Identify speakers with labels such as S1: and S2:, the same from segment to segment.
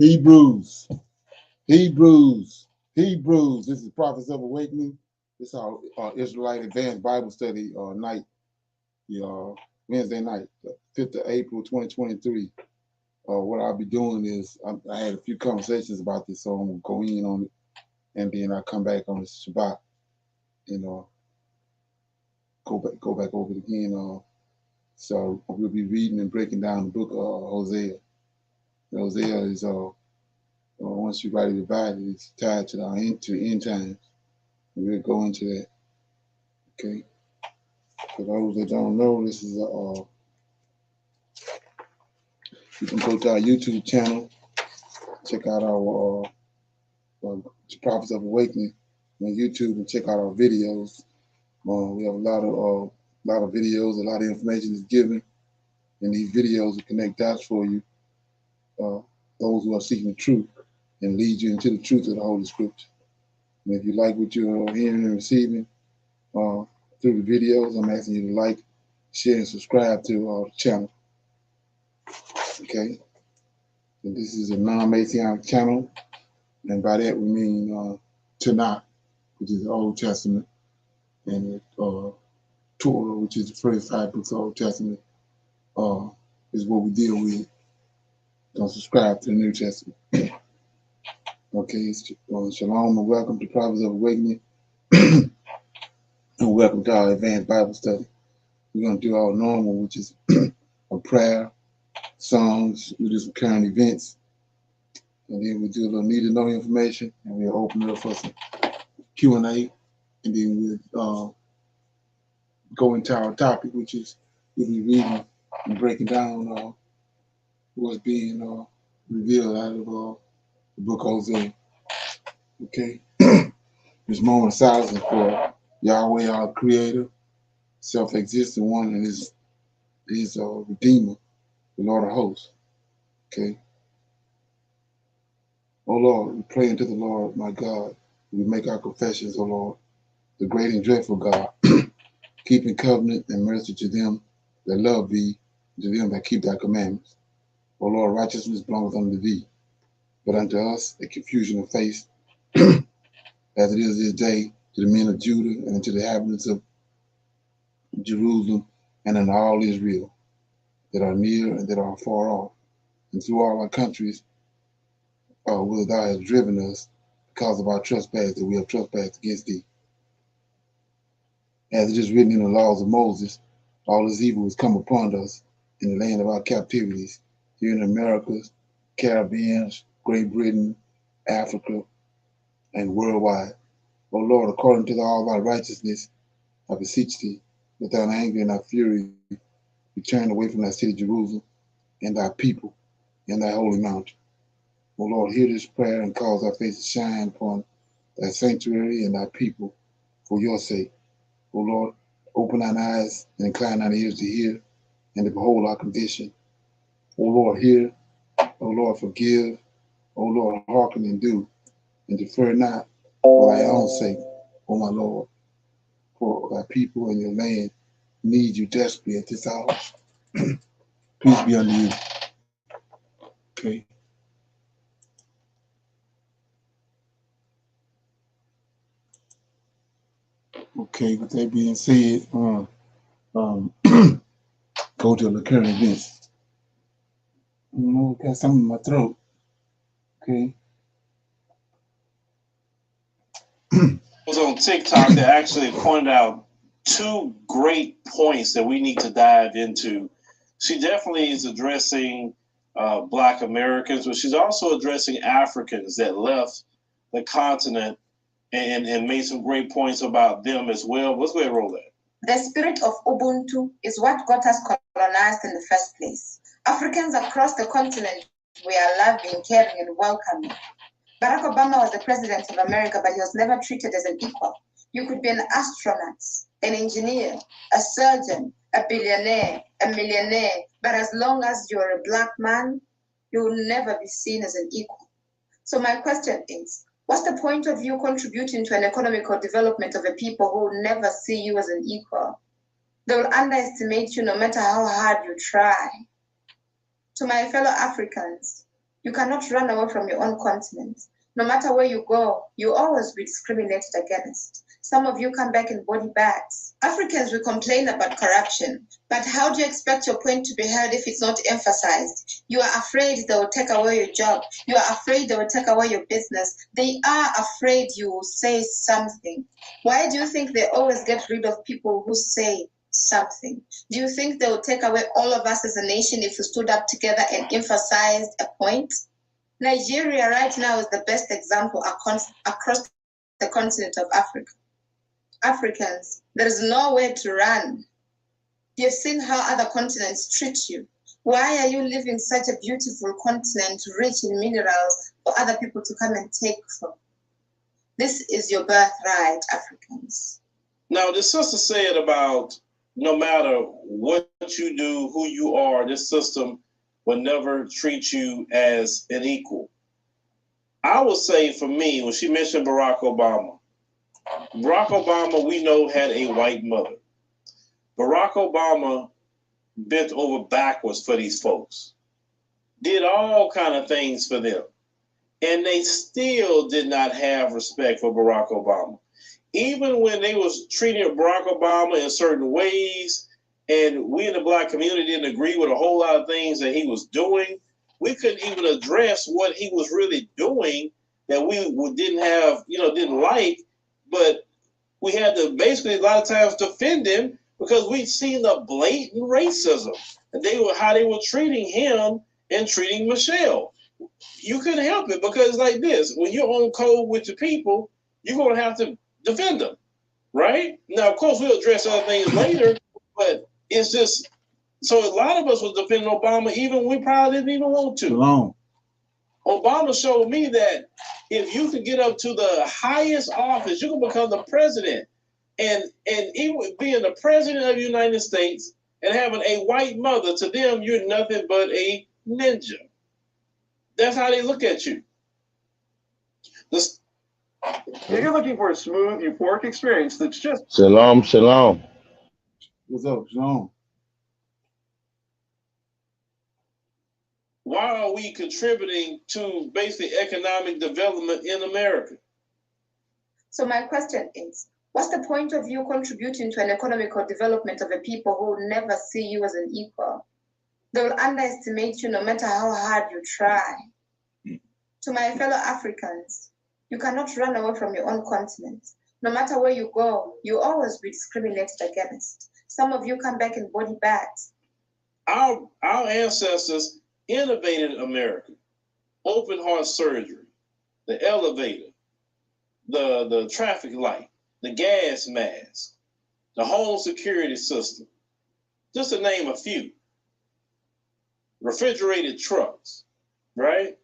S1: Hebrews, Hebrews, Hebrews. This is Prophets of Awakening. This is our Israelite Advanced Bible Study night, Wednesday night, the 5th of April, 2023. What I'll be doing is I had a few conversations about this, so I'm going to go in on it, and then I'll come back on the Shabbat and go back over it again. So we'll be reading and breaking down the book of Hosea. Hosea is once you rightly divide it, it's tied to the end times. And we'll go into that. Okay. For those that don't know, this is you can go to our YouTube channel, check out our Prophets of Awakening on YouTube, and check out our videos. We have a lot of videos, a lot of information is given, and these videos will connect dots for you, those who are seeking the truth, and lead you into the truth of the Holy Scripture. And if you like what you're hearing and receiving through the videos, I'm asking you to like, share, and subscribe to our channel. Okay? And this is a non-Messianic channel, and by that we mean Tanakh, which is the Old Testament, and Torah, which is the first 5 books of the Old Testament, is what we deal with. Don't subscribe to the New Testament. Okay, shalom and welcome to Prophets of Awakening, and welcome to our Advanced Bible Study. We're going to do our normal, which is a prayer, songs, we do some current events, and then we do a little need to know information, and we'll open it up for some Q&A, and then we'll go into our topic, which is we'll be reading and breaking down what's being revealed out of the book of Hosea. Okay? This moment of silence for Yahweh, our Creator, self-existent one, and his Redeemer, the Lord of hosts. Okay? Oh Lord, we pray unto the Lord, my God. We make our confessions, oh Lord, the great and dreadful God, keeping covenant and mercy to them that love thee, to them that keep thy commandments. O Lord, righteousness belongeth unto thee, but unto us a confusion of face, as it is this day to the men of Judah and to the inhabitants of Jerusalem and in all Israel, that are near and that are far off, and through all our countries, whither thou hast driven us, because of our trespass that we have trespassed against thee. As it is written in the laws of Moses, all this evil has come upon us in the land of our captivities, here in the Americas, Caribbean, Great Britain, Africa, and worldwide. O Lord, according to all thy righteousness, I beseech thee, with thine anger and thy fury, return away from thy city Jerusalem, and thy people, and thy holy mountain. O Lord, hear this prayer and cause thy face to shine upon thy sanctuary and thy people for your sake. O Lord, open thine eyes and incline thine ears to hear and to behold our condition. O Lord, hear. O Lord, forgive. O Lord, hearken and do, and defer not for thy own sake, O my Lord, for thy people and your land need you desperately at this hour. Peace be unto you. Okay. Okay, with that being said, go to the current events. Got something in my throat. Okay.
S2: Was on TikTok that actually pointed out 2 great points that we need to dive into. She definitely is addressing Black Americans, but she's also addressing Africans that left the continent and made some great points about them as well. Let's go ahead and roll that.
S3: The spirit of Ubuntu is what got us colonized in the first place. Africans across the continent were loving, caring, and welcoming. Barack Obama was the president of America, but he was never treated as an equal. You could be an astronaut, an engineer, a surgeon, a billionaire, a millionaire, but as long as you're a Black man, you will never be seen as an equal. So my question is, what's the point of you contributing to an economical development of a people who will never see you as an equal? They will underestimate you no matter how hard you try. To my fellow Africans, You cannot run away from your own continent. No matter where you go, you always be discriminated against. Some of you come back in body bags. Africans will complain about corruption, but how do you expect your point to be heard if it's not emphasized? You are afraid they will take away your job. You are afraid they will take away your business. They are afraid you will say something. Why do you think they always get rid of people who say something? Do you think they will take away all of us as a nation if we stood up together and emphasized a point? Nigeria right now is the best example across the continent of Africa. Africans, there is nowhere to run. You've seen how other continents treat you. Why are you leaving such a beautiful continent rich in minerals for other people to come and take from? This is your birthright, Africans.
S2: Now, the sister said about no matter what you do, who you are, this system will never treat you as an equal. I would say for me, when she mentioned Barack Obama, we know, had a white mother. Barack Obama bent over backwards for these folks, did all kind of things for them, and they still did not have respect for Barack Obama. Even when they was treating Barack Obama in certain ways, and we in the Black community didn't agree with a whole lot of things that he was doing, we couldn't even address what he was really doing that we didn't like, but we had to basically a lot of times defend him because we'd seen the blatant racism and how they were treating him and treating Michelle. You couldn't help it because like this, when you're on code with your people, you're going to have to defend them, right? Now, of course, we'll address other things later, but it's just, so a lot of us was defending Obama even when we probably didn't even want to.
S1: Shalom.
S2: Obama showed me that if you can get up to the highest office, you can become the president. And even being the president of the United States and having a white mother, to them, you're nothing but a ninja. That's how they look at you.
S4: If you're looking for a smooth, euphoric experience that's just...
S5: Shalom, shalom.
S1: What's up, Shalom?
S2: Why are we contributing to basic economic development in America?
S3: So my question is, what's the point of you contributing to an economical development of a people who will never see you as an equal? They will underestimate you no matter how hard you try. To my fellow Africans, you cannot run away from your own continent. No matter where you go, you always be discriminated against. Some of you come back in body bags.
S2: Our ancestors innovated America. Open heart surgery, the elevator, the traffic light, the gas mask, the home security system, just to name a few. Refrigerated trucks, right?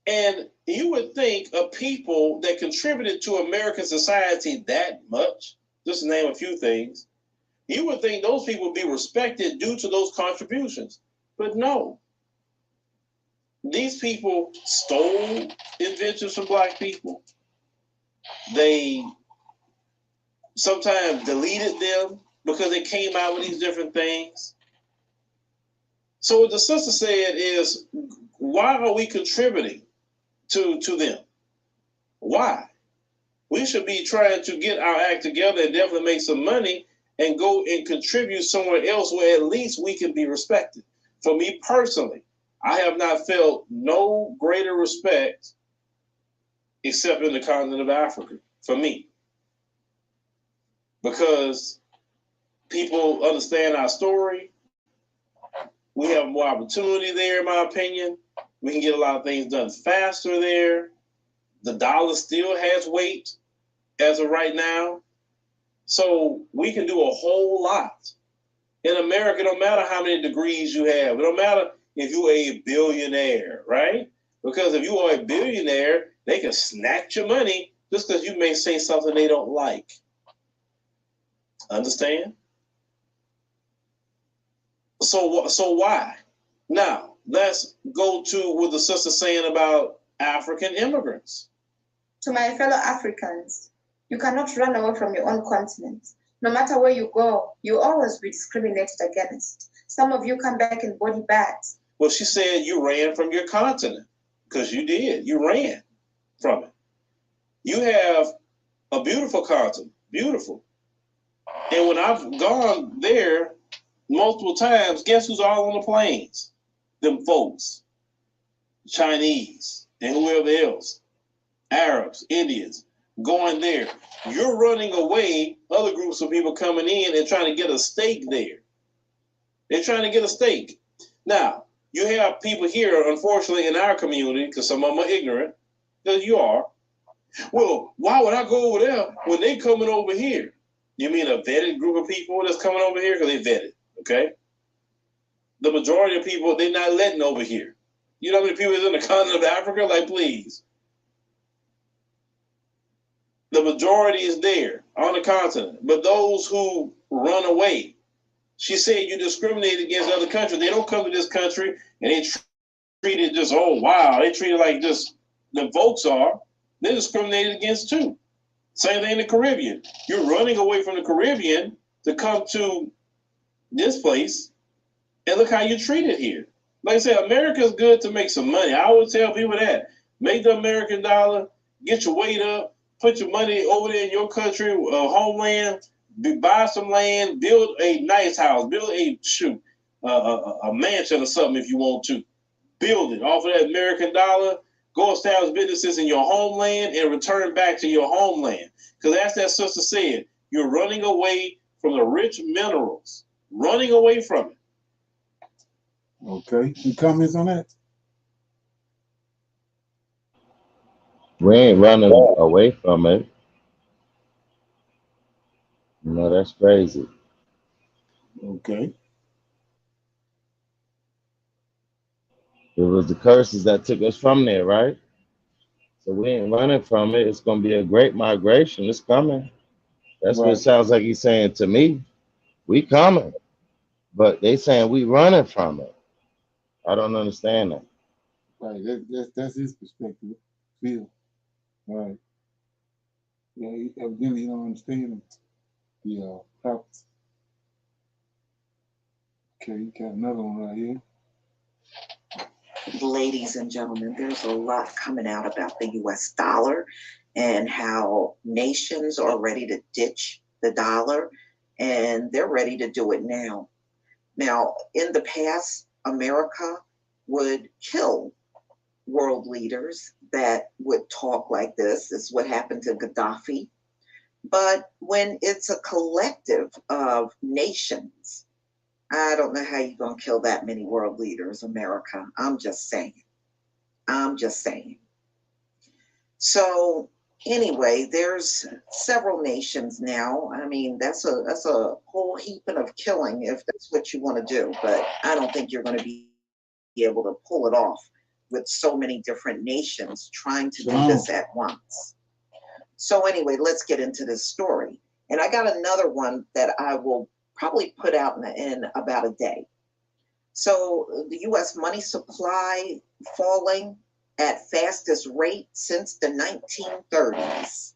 S2: And you would think of people that contributed to American society that much, just to name a few things, you would think those people would be respected due to those contributions. But no. These people stole inventions from Black people. They sometimes deleted them because they came out with these different things. So what the sister said is, why are we contributing to them? Why? We should be trying to get our act together and definitely make some money and go and contribute somewhere else where at least we can be respected. For me personally, I have not felt no greater respect except in the continent of Africa, for me. Because people understand our story. We have more opportunity there, in my opinion. We can get a lot of things done faster there. The dollar still has weight as of right now. So we can do a whole lot. In America, no matter how many degrees you have, it don't matter if you're a billionaire, right? Because if you are a billionaire, they can snatch your money just because you may say something they don't like. Understand? So why? Now, let's go to what the sister's saying about African immigrants.
S3: To my fellow Africans, you cannot run away from your own continent. No matter where you go, you always be discriminated against. Some of you come back in body bags.
S2: Well, she said you ran from your continent, because you did. You ran from it. You have a beautiful continent, beautiful. And when I've gone there multiple times, guess who's all on the planes? Them folks, Chinese and whoever else, Arabs, Indians, going there. You're running away, other groups of people coming in and trying to get a stake there. They're trying to get a stake. Now, you have people here, unfortunately, in our community, because some of them are ignorant, because you are. Well, why would I go over there when they coming over here? You mean a vetted group of people that's coming over here? Because they vetted, okay? The majority of people, they're not letting over here. You know how many people is in the continent of Africa? Like, please. The majority is there on the continent. But those who run away, she said you discriminate against other countries. They don't come to this country and they treat it just, oh, wow. They treat it like just the folks are. They're discriminated against too. Same thing in the Caribbean. You're running away from the Caribbean to come to this place, and look how you're treated here. Like I said, America is good to make some money. I always tell people that. Make the American dollar, get your weight up, put your money over there in your country, homeland, buy some land, build a nice house, build a mansion or something if you want to. Build it off of that American dollar. Go establish businesses in your homeland and return back to your homeland. Because as that sister said, you're running away from the rich minerals. Running away from it.
S1: Okay. Any comments on that?
S5: We ain't running away from it. No, that's crazy.
S1: Okay.
S5: It was the curses that took us from there, right? So we ain't running from it. It's gonna be a great migration. It's coming. That's what it
S1: Right.
S5: sounds like he's saying to me. We coming, but they saying we running from it. I don't understand that.
S1: Right. That's his perspective. Feel. Right. Yeah, evidently you don't understand the prophets. Okay, you got another one right here.
S6: Ladies and gentlemen, there's a lot coming out about the US dollar and how nations are ready to ditch the dollar, and they're ready to do it now. Now, in the past, America would kill world leaders that would talk like this. This is what happened to Gaddafi. But when it's a collective of nations, I don't know how you're going to kill that many world leaders, America. I'm just saying. So anyway, there's several nations now. I mean, that's a whole heaping of killing if that's what you want to do. But I don't think you're going to be able to pull it off with so many different nations trying to do this at once. So anyway, let's get into this story. And I got another one that I will probably put out in about a day. So the U.S. money supply falling at fastest rate since the 1930s.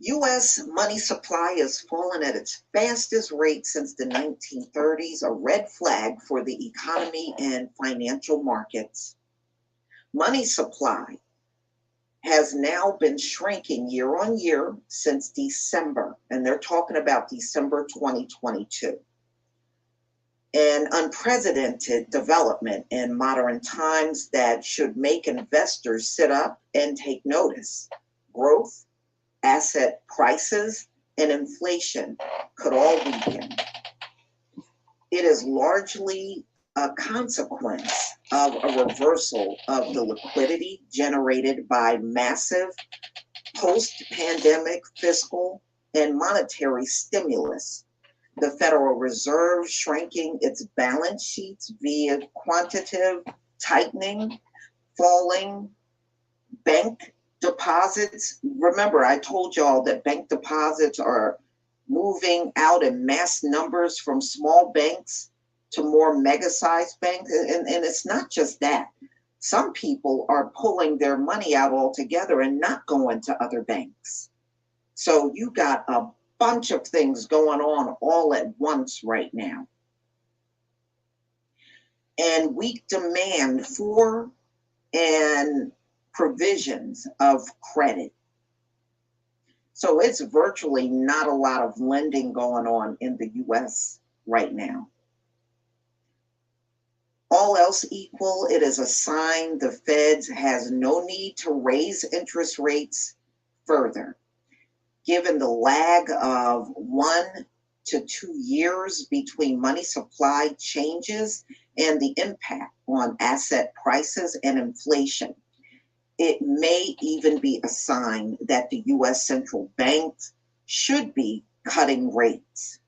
S6: U.S. money supply has fallen at its fastest rate since the 1930s, a red flag for the economy and financial markets. Money supply has now been shrinking year on year since December, and they're talking about December 2022. An unprecedented development in modern times that should make investors sit up and take notice. Growth, asset prices, and inflation could all weaken. It is largely a consequence of a reversal of the liquidity generated by massive post-pandemic fiscal and monetary stimulus. The Federal Reserve shrinking its balance sheets via quantitative tightening, falling bank deposits. Remember, I told y'all that bank deposits are moving out in mass numbers from small banks to more mega-sized banks. And it's not just that. Some people are pulling their money out altogether and not going to other banks. So you got a bunch of things going on all at once right now. and weak demand for and provisions of credit. So it's virtually not a lot of lending going on in the US right now. All else equal, it is a sign the Fed has no need to raise interest rates further, given the lag of 1 to 2 years between money supply changes and the impact on asset prices and inflation. It may even be a sign that the US central bank should be cutting rates.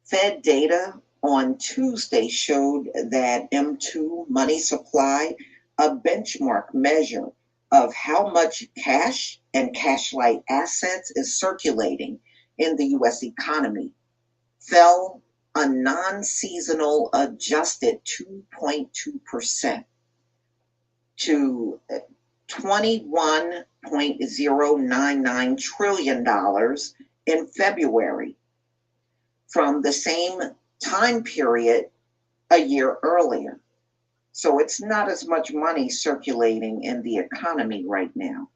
S6: Fed data on Tuesday showed that M2 money supply, a benchmark measure of how much cash and cash-like assets is circulating in the US economy, fell a non-seasonal adjusted 2.2% to $21.099 trillion in February, from the same time period a year earlier. So it's not as much money circulating in the economy right now,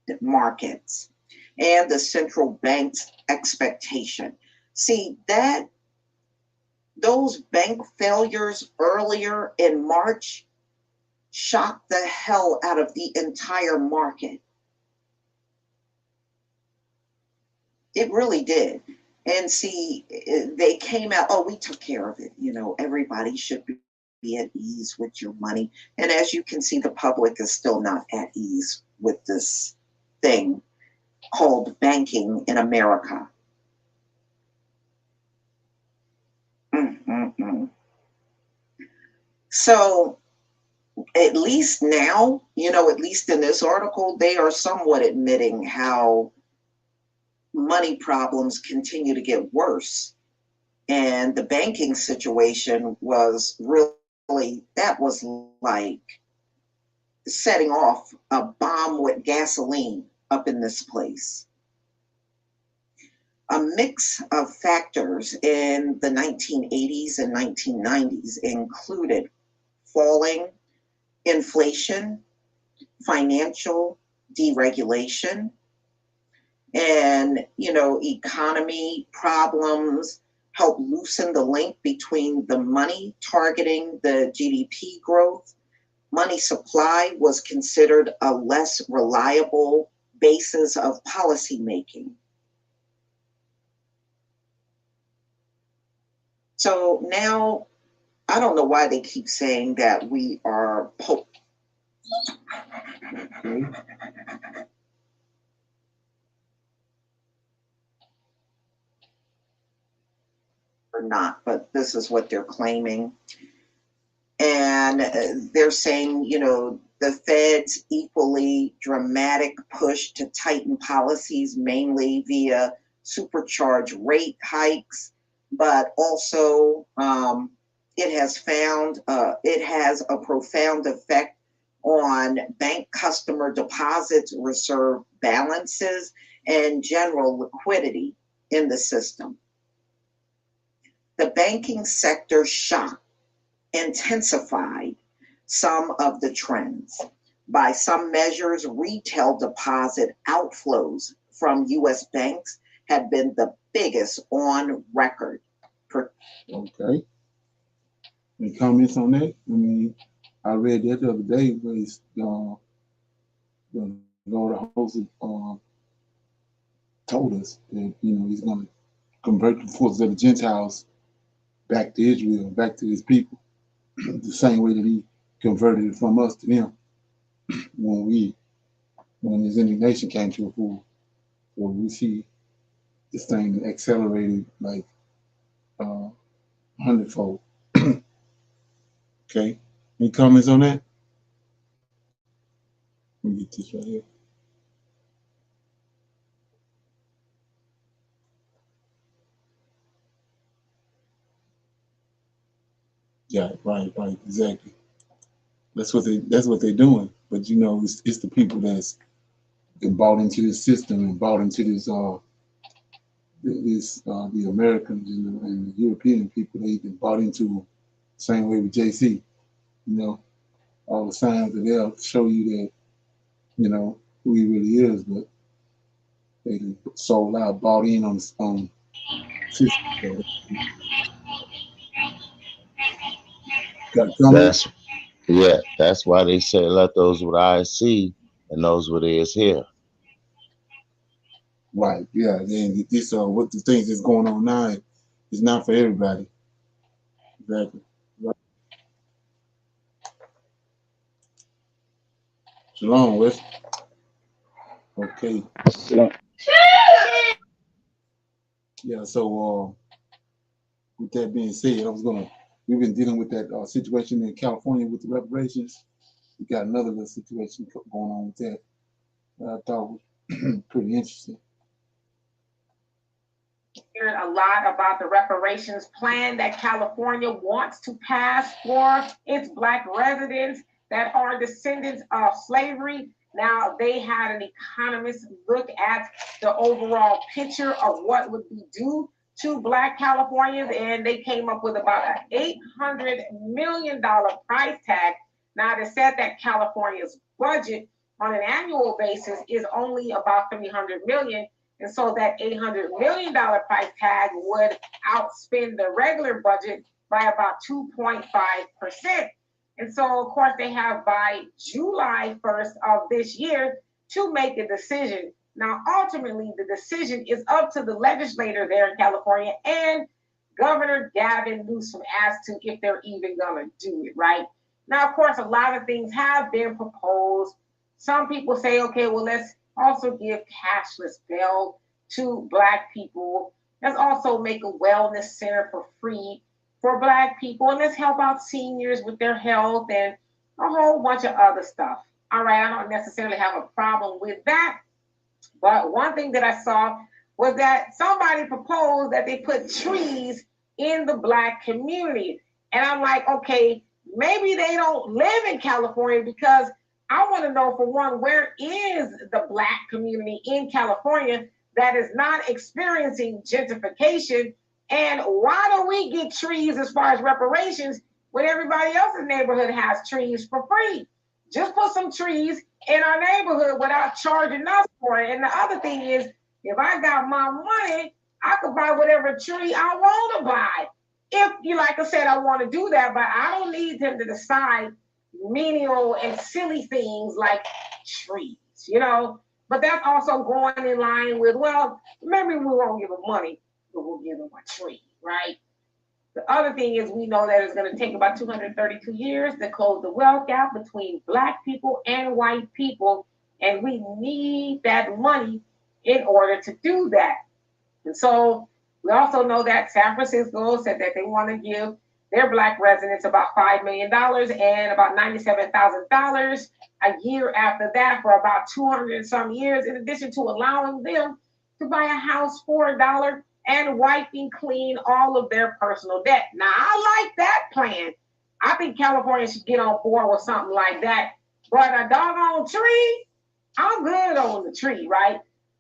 S6: the markets, and the central bank's expectation. See, that those bank failures earlier in March shocked the hell out of the entire market. It really did. And see, they came out, oh, we took care of it. You know, everybody should be at ease with your money. And as you can see, the public is still not at ease with this thing called banking in America. So at least now, you know, at least in this article, they are somewhat admitting how money problems continue to get worse. And the banking situation was really, that was like setting off a bomb with gasoline up in this place. A mix of factors in the 1980s and 1990s included falling inflation, financial deregulation, and, you know, economy problems help loosen the link between the money targeting the GDP growth. Money supply was considered a less reliable basis of policy making. So now, I don't know why they keep saying that we are or not, but this is what they're claiming. And they're saying, you know, the Fed's equally dramatic push to tighten policies, mainly via supercharged rate hikes, but also it has a profound effect on bank customer deposits, reserve balances, and general liquidity in the system. The banking sector shock intensified some of the trends. By some measures, retail deposit outflows from U.S. banks have been the biggest on record.
S1: Okay. Any comments on that? I mean, I read that the other day where the Lord of Hosts told us that, you know, he's going to convert the forces of the Gentiles back to Israel, back to his people, the same way that he converted it from us to them when his indignation came to a full. So we see this thing accelerated like 100-fold. Okay. Any comments on that? Let me get this right here. Yeah, right, exactly. That's what they're doing. But you know, it's the people that's been bought into this system and bought into the Americans and the European people, they've been bought into the same way with JC. You know, all the signs that they'll show you that, you know, who he really is, but they sold out, bought in on system. Got a comment?
S5: That's yeah. That's why they say let those with eyes see and those with ears hear.
S1: Right, yeah. Then this what the things that's going on now is not for everybody. Exactly. Right. Shalom, Wes. Okay. Yeah, so with that being said, we've been dealing with that situation in California with the reparations. We got another little situation going on with that I thought was pretty interesting.
S7: Hearing a lot about the reparations plan that California wants to pass for its Black residents that are descendants of slavery. Now, they had an economist look at the overall picture of what would be due to Black Californians, and they came up with about an $800 million price tag. Now, they said that California's budget on an annual basis is only about $300 million. And so that $800 million price tag would outspend the regular budget by about 2.5%. And so, of course, they have by July 1st of this year to make a decision. Now, ultimately, the decision is up to the legislator there in California and Governor Gavin Newsom as to if they're even going to do it, right? Now, of course, a lot of things have been proposed. Some people say, okay, well, let's also give cashless bail to Black people. Let's also make a wellness center for free for Black people. And let's help out seniors with their health and a whole bunch of other stuff. All right, I don't necessarily have a problem with that. But one thing that I saw was that somebody proposed that they put trees in the Black community. And I'm like, okay, maybe they don't live in California, because I want to know, for one, where is the Black community in California that is not experiencing gentrification? And why don't we get trees as far as reparations when everybody else's neighborhood has trees for free? Just put some trees in our neighborhood without charging us for it. And the other thing is, if I got my money, I could buy whatever tree I want to buy. If you, like I said, I want to do that, but I don't need them to decide menial and silly things like trees, you know. But that's also going in line with, well, maybe we won't give them money, but we'll give them a tree, right? The other thing is, we know that it's going to take about 232 years to close the wealth gap between Black people and white people, and we need that money in order to do that. And so we also know that San Francisco said that they want to give their Black residents about $5 million and about $97,000 a year after that for about 200 and some years, in addition to allowing them to buy a house for $1 and wiping clean all of their personal debt. Now, I like that plan. I think California should get on board with something like that. But a doggone tree, I'm good on the tree, right?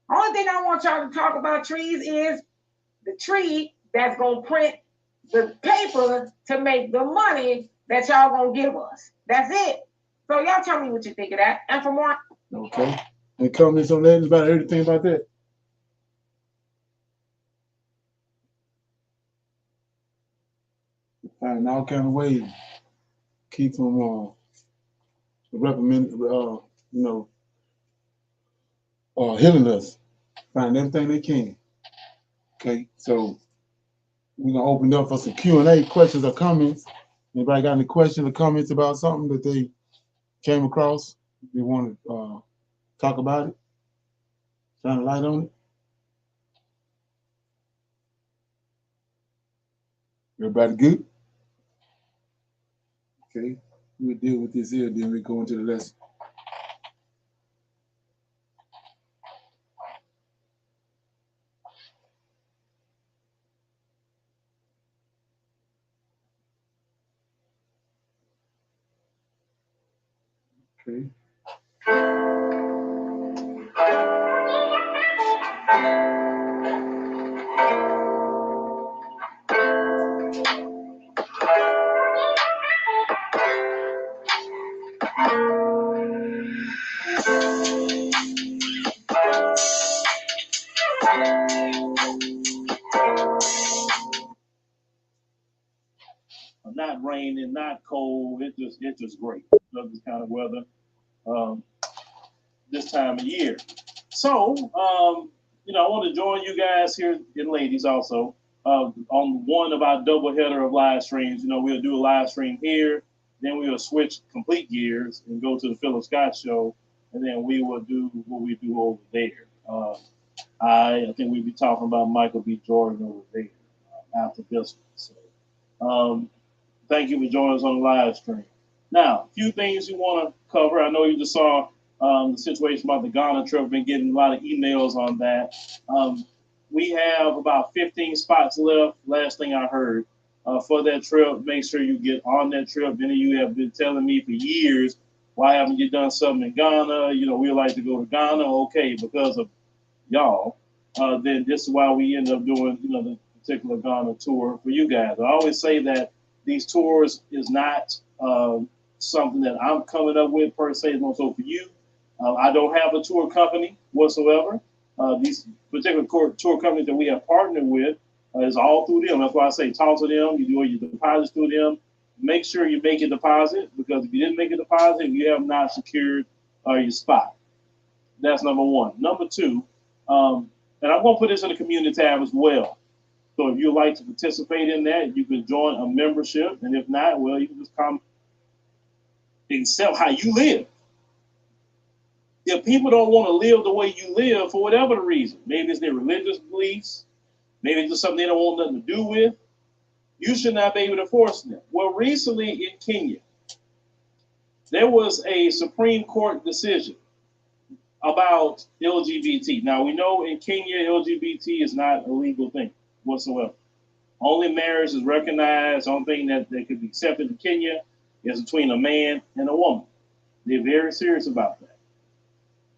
S7: Only thing I want y'all to talk about trees is the tree that's going to print the paper to make the money that y'all going to give us. That's it. So y'all tell me what you think of that. And for more.
S1: Okay. Any comments on that? Anybody heard anything about that? Finding all kind of ways to keep them recommend, healing us. Find everything they can. Okay, so we're gonna open up for some Q&A, questions or comments. Anybody got any questions or comments about something that they came across? They want to talk about it? Shine a light on it? Everybody good? Okay, we'll deal with this here, then we go into the lesson. Okay.
S2: not raining, not cold. It's just great. Love this kind of weather this time of year. So, I want to join you guys here and ladies also on one of our double header of live streams. We'll do a live stream here, then we'll switch complete gears and go to the Philip Scott show, and then we will do what we do over there. I think we'll be talking about Michael B. Jordan over there after this one. So, thank you for joining us on the live stream. Now, a few things you want to cover. I know you just saw the situation about the Ghana trip. Been getting a lot of emails on that. We have about 15 spots left. Last thing I heard for that trip. Make sure you get on that trip. Many of you have been telling me for years, why haven't you done something in Ghana? We like to go to Ghana. Okay, because of y'all. Then this is why we end up doing the particular Ghana tour for you guys. I always say that these tours is not something that I'm coming up with per se. It's more so for you. I don't have a tour company whatsoever. These particular tour companies that we have partnered with is all through them. That's why I say talk to them. You do your deposits through them. Make sure you make a deposit, because if you didn't make a deposit, you have not secured your spot. That's number one. Number two, and I'm going to put this in the community tab as well. So if you'd like to participate in that, you can join a membership. And if not, well, you can just come and sell how you live. If people don't want to live the way you live for whatever the reason, maybe it's their religious beliefs, maybe it's just something they don't want nothing to do with, you should not be able to force them. Well, recently in Kenya, there was a Supreme Court decision about LGBT. Now, we know in Kenya, LGBT is not a legal thing whatsoever. Only marriage is recognized. The only thing that could be accepted in Kenya is between a man and a woman. They're very serious about that.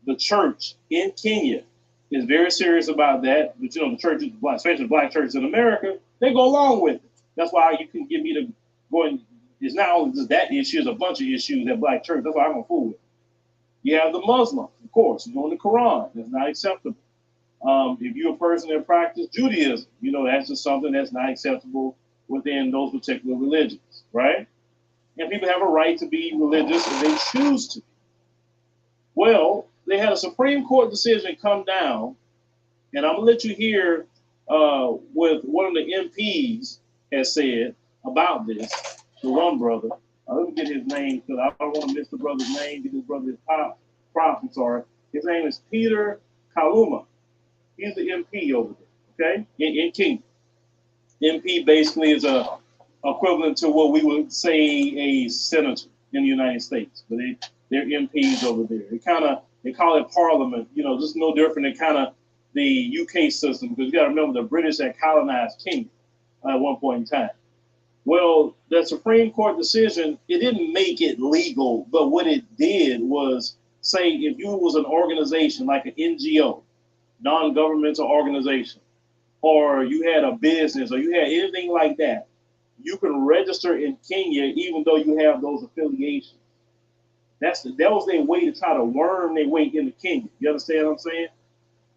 S2: The church in Kenya is very serious about that. But the churches, especially the black churches in America, they go along with it. That's why you can get me to go and, it's not only just that issue, it's a bunch of issues at black church. That's why I'm going to fool with it. You have the Muslims, of course, doing the Quran. That's not acceptable. If you're a person that practices Judaism, that's just something that's not acceptable within those particular religions, right? And people have a right to be religious if they choose to. Well, they had a Supreme Court decision come down, and I'm going to let you hear what one of the MPs has said about this, the one brother. Let me get his name, because I don't want to miss the brother's name. Get his brother's prop. I'm sorry. His name is Peter Kaluma. He's the MP over there, okay, in Kenya. MP basically is equivalent to what we would say a senator in the United States, but they're MPs over there. They call it Parliament, just no different than kind of the UK system, because you got to remember the British had colonized Kenya at one point in time. Well, that Supreme Court decision, it didn't make it legal, but what it did was say if you was an organization like an NGO, non-governmental organization, or you had a business, or you had anything like that, you can register in Kenya even though you have those affiliations. That was their way to try to worm their way into Kenya. You understand what I'm saying?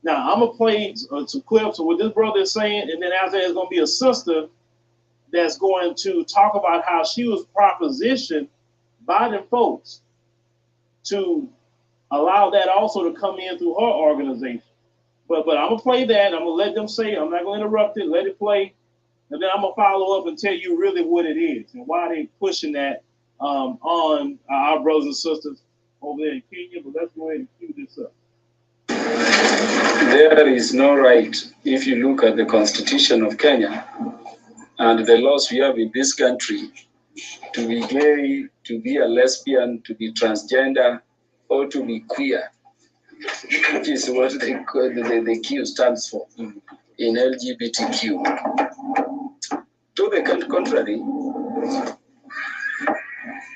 S2: Now, I'm going to play some clips of what this brother is saying, and then after there's going to be a sister that's going to talk about how she was propositioned by them folks to allow that also to come in through her organization. But I'm going to play that. I'm going to let them say it. I'm not going to interrupt it. Let it play. And then I'm going to follow up and tell you really what it is and why they're pushing that on our brothers and sisters over there in Kenya. But let's go ahead and cue this up.
S8: There is no right, if you look at the Constitution of Kenya and the laws we have in this country, to be gay, to be a lesbian, to be transgender, or to be queer, which is what the Q stands for in LGBTQ. To the contrary,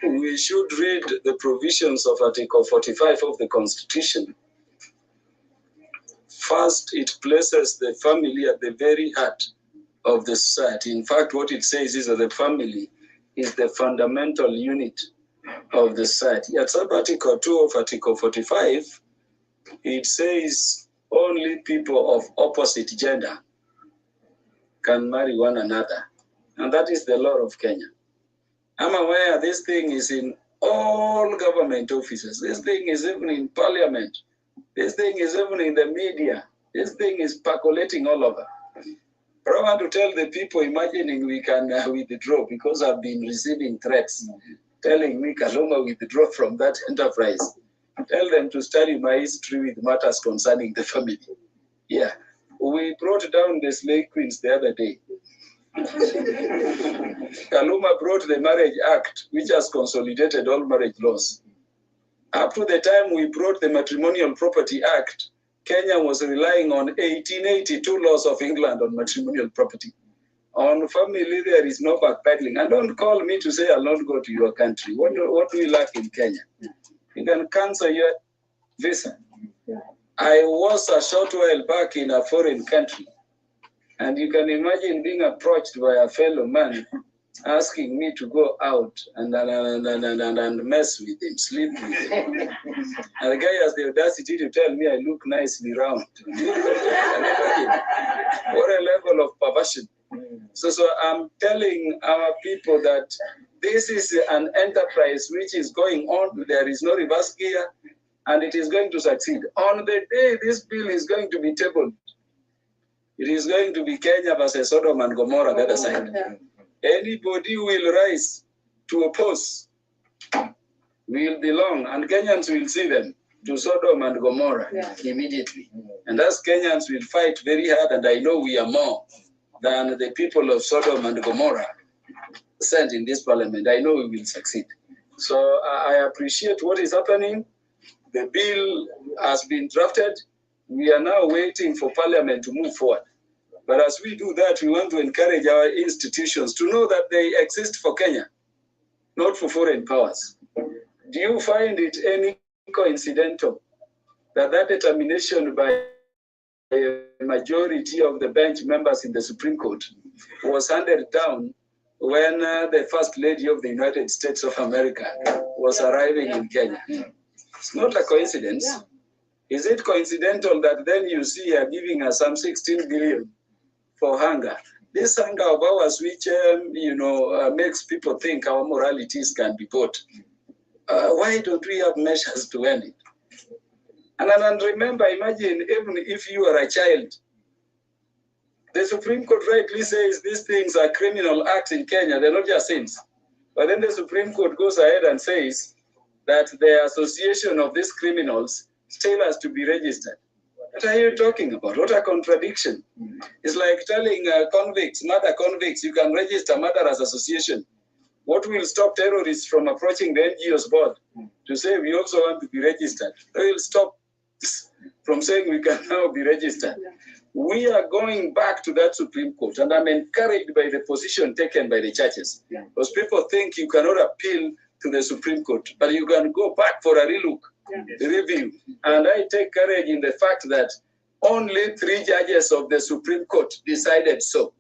S8: we should read the provisions of Article 45 of the Constitution. First, it places the family at the very heart of the society. In fact, what it says is that the family is the fundamental unit of the society. At sub-article 2 of Article 45, it says only people of opposite gender can marry one another. And that is the law of Kenya. I'm aware this thing is in all government offices. This thing is even in parliament. This thing is even in the media. This thing is percolating all over. But I want to tell the people imagining we can withdraw, because I've been receiving threats telling me Kaluma withdraw from that enterprise. Tell them to study my history with matters concerning the family. Yeah. We brought down the slave queens the other day. Kaluma brought the Marriage Act, which has consolidated all marriage laws. Up to the time we brought the Matrimonial Property Act, Kenya was relying on 1882 laws of England on matrimonial property. On family, there is no backpedaling. And don't call me to say I'll not go to your country. What do we lack in Kenya? You can cancel your visa. I was a short while back in a foreign country, and you can imagine being approached by a fellow man asking me to go out and mess with him, sleep with him. And the guy has the audacity to tell me I look nicely round. What a level of perversion. So I'm telling our people that this is an enterprise which is going on. There is no reverse gear, and it is going to succeed. On the day this bill is going to be tabled, it is going to be Kenya versus Sodom and Gomorrah, the other side. Anybody who will rise to oppose will belong, and Kenyans will see them to Sodom and Gomorrah immediately. And as Kenyans will fight very hard, and I know we are more than the people of Sodom and Gomorrah sent in this parliament. I know we will succeed. So I appreciate what is happening. The bill has been drafted. We are now waiting for parliament to move forward. But as we do that, we want to encourage our institutions to know that they exist for Kenya, not for foreign powers. Do you find it any coincidental that that determination by a majority of the bench members in the Supreme Court was handed down when the First Lady of the United States of America was arriving in Kenya? It's not a coincidence. Is it coincidental that then you see her giving us some 16 billion for hunger? This hunger of ours, which makes people think our moralities can be bought. Why don't we have measures to end it? And remember, imagine even if you are a child, the Supreme Court rightly says these things are criminal acts in Kenya. They're not just sins. But then the Supreme Court goes ahead and says that the association of these criminals still has to be registered. What are you talking about? What a contradiction. It's like telling convicts, murder convicts, you can register murder as association. What will stop terrorists from approaching the NGOs board to say we also want to be registered? They will stop from saying we can now be registered. We are going back to that Supreme Court, and I'm encouraged by the position taken by the churches. Because people think you cannot appeal to the Supreme Court, but you can go back for a relook, review. And I take courage in the fact that only 3 judges of the Supreme Court decided so.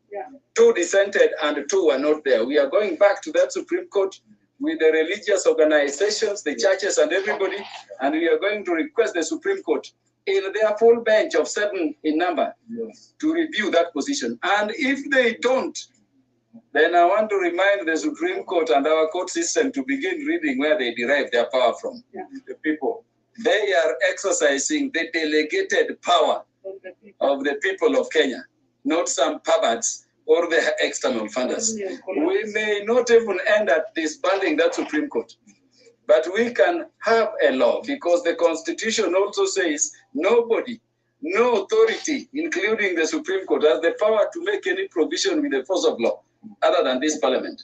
S8: 2 dissented and 2 were not there. We are going back to that Supreme Court with the religious organizations, the churches and everybody, and we are going to request the Supreme Court in their full bench of 7 in number to review that position. And if they don't, then I want to remind the Supreme Court and our court system to begin reading where they derive their power from. The people. They are exercising the delegated power of the people of Kenya, not some perverts or the external funders. We may not even end at disbanding that Supreme Court, but we can have a law, because the Constitution also says nobody, no authority, including the Supreme Court, has the power to make any provision with the force of law other than this parliament.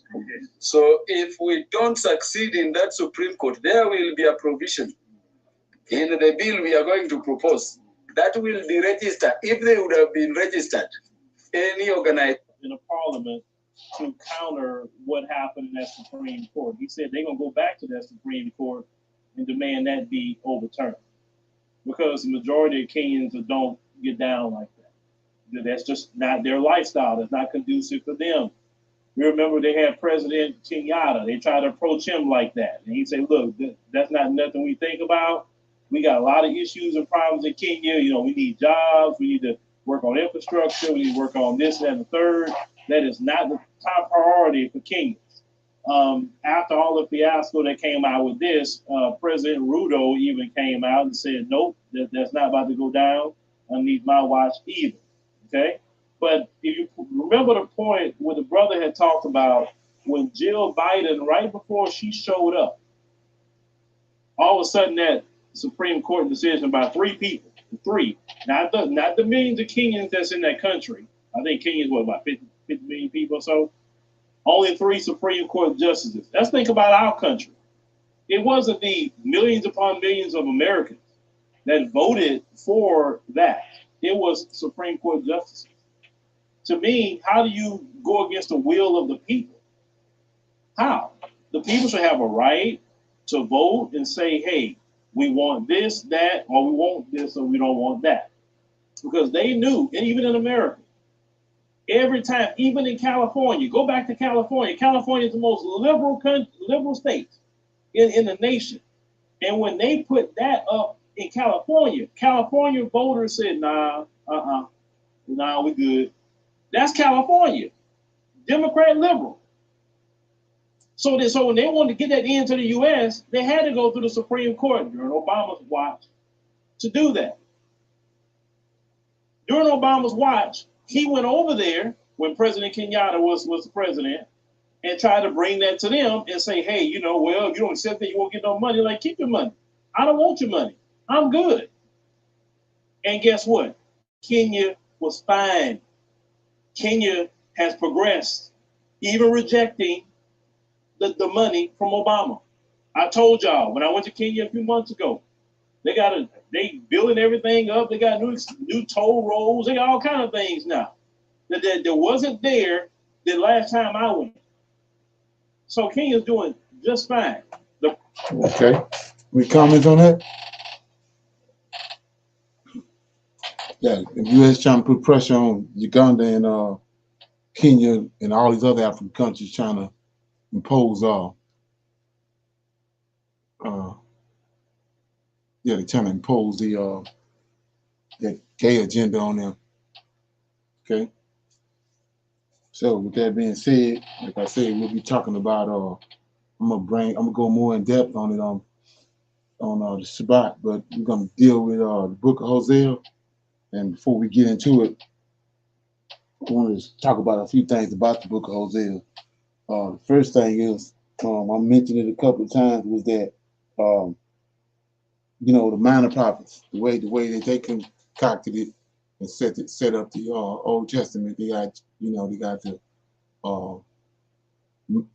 S8: So if we don't succeed in that Supreme Court, there will be a provision in the bill we are going to propose that will be registered. If they would have been registered, any organization
S2: in a parliament to counter what happened in that Supreme Court. He said they're going to go back to that Supreme Court and demand that be overturned, because the majority of Kenyans don't get down like that. That's just not their lifestyle. That's not conducive for them. You remember they had President Kenyatta. They tried to approach him like that. And he said, look, that's not nothing we think about. We got a lot of issues and problems in Kenya. We need jobs. We need to work on infrastructure. We need to work on this, that, and the third. That is not the top priority for Kenyans. After all the fiasco that came out with this, President Ruto even came out and said, nope, that's not about to go down underneath my watch either. Okay? But if you remember the point where the brother had talked about when Jill Biden, right before she showed up, all of a sudden that Supreme Court decision by 3 people, 3, not the millions of Kenyans that's in that country. I think Kenya's what, about 50 million people or so? Only 3 Supreme Court justices. Let's think about our country. It wasn't the millions upon millions of Americans that voted for that. It was Supreme Court justices. To me, how do you go against the will of the people? How? The people should have a right to vote and say, hey, we want this, that, or we want this, or we don't want that. Because they knew, and even in America, every time, even in California, go back to California. California is the most liberal state in the nation. And when they put that up in California, California voters said, nah, we good. That's California, Democrat liberal. So when they wanted to get that into the U.S., they had to go through the Supreme Court during Obama's watch to do that. During Obama's watch, he went over there when President Kenyatta was the president and tried to bring that to them and say, hey, well, if you don't accept that, you won't get no money. Like, keep your money. I don't want your money. I'm good. And guess what? Kenya was fine. Kenya has progressed, even rejecting the money from Obama. I told y'all when I went to Kenya a few months ago, they building everything up. They got new toll roads. They got all kind of things now that wasn't there the last time I went. So Kenya's doing just fine.
S1: Okay. We comment on that? Yeah, the U.S. trying to put pressure on Uganda and Kenya and all these other African countries trying to impose they're trying to impose the gay agenda on them. Okay. So with that being said, like I said, we'll be talking about I'm gonna go more in depth on it on the Shabbat, but we're gonna deal with the book of Hosea. And before we get into it, I want to talk about a few things about the book of Hosea. The first thing is, I mentioned it a couple of times, was that the minor prophets, the way that they concocted it and set up the Old Testament, they got the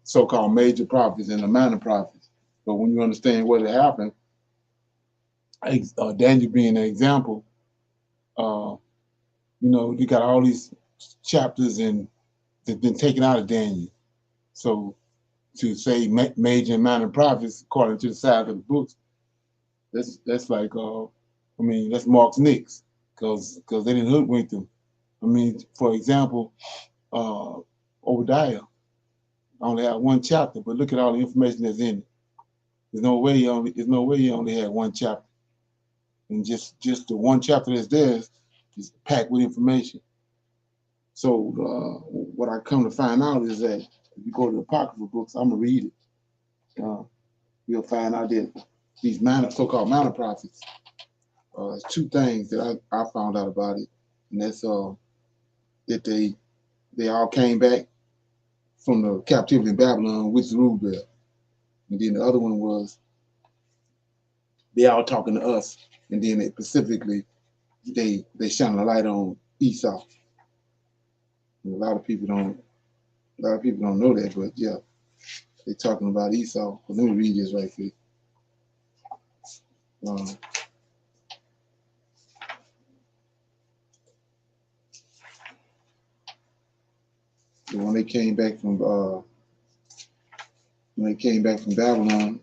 S1: so-called major prophets and the minor prophets. But when you understand what had happened, Daniel being an example, you got all these chapters and they've been taken out of Daniel. So to say major and minor prophets according to the side of the books, that's like that's Mark's Nicks, because they didn't hoodwink them. For example, Obadiah only had 1 chapter, but look at all the information that's in it. There's no way he only had 1 chapter. And just the 1 chapter that's there is packed with information. So what I come to find out is that if you go to the apocryphal books, I'm gonna read it. You'll find out that these so-called minor prophets, 2 things that I found out about it, and that's that they all came back from the captivity in Babylon with Zerubbabel. And then the other one was they all talking to us, and then specifically they shine a light on Esau. And a lot of people don't know that, but yeah, they're talking about Esau. But let me read this right quick. So when they came back from Babylon,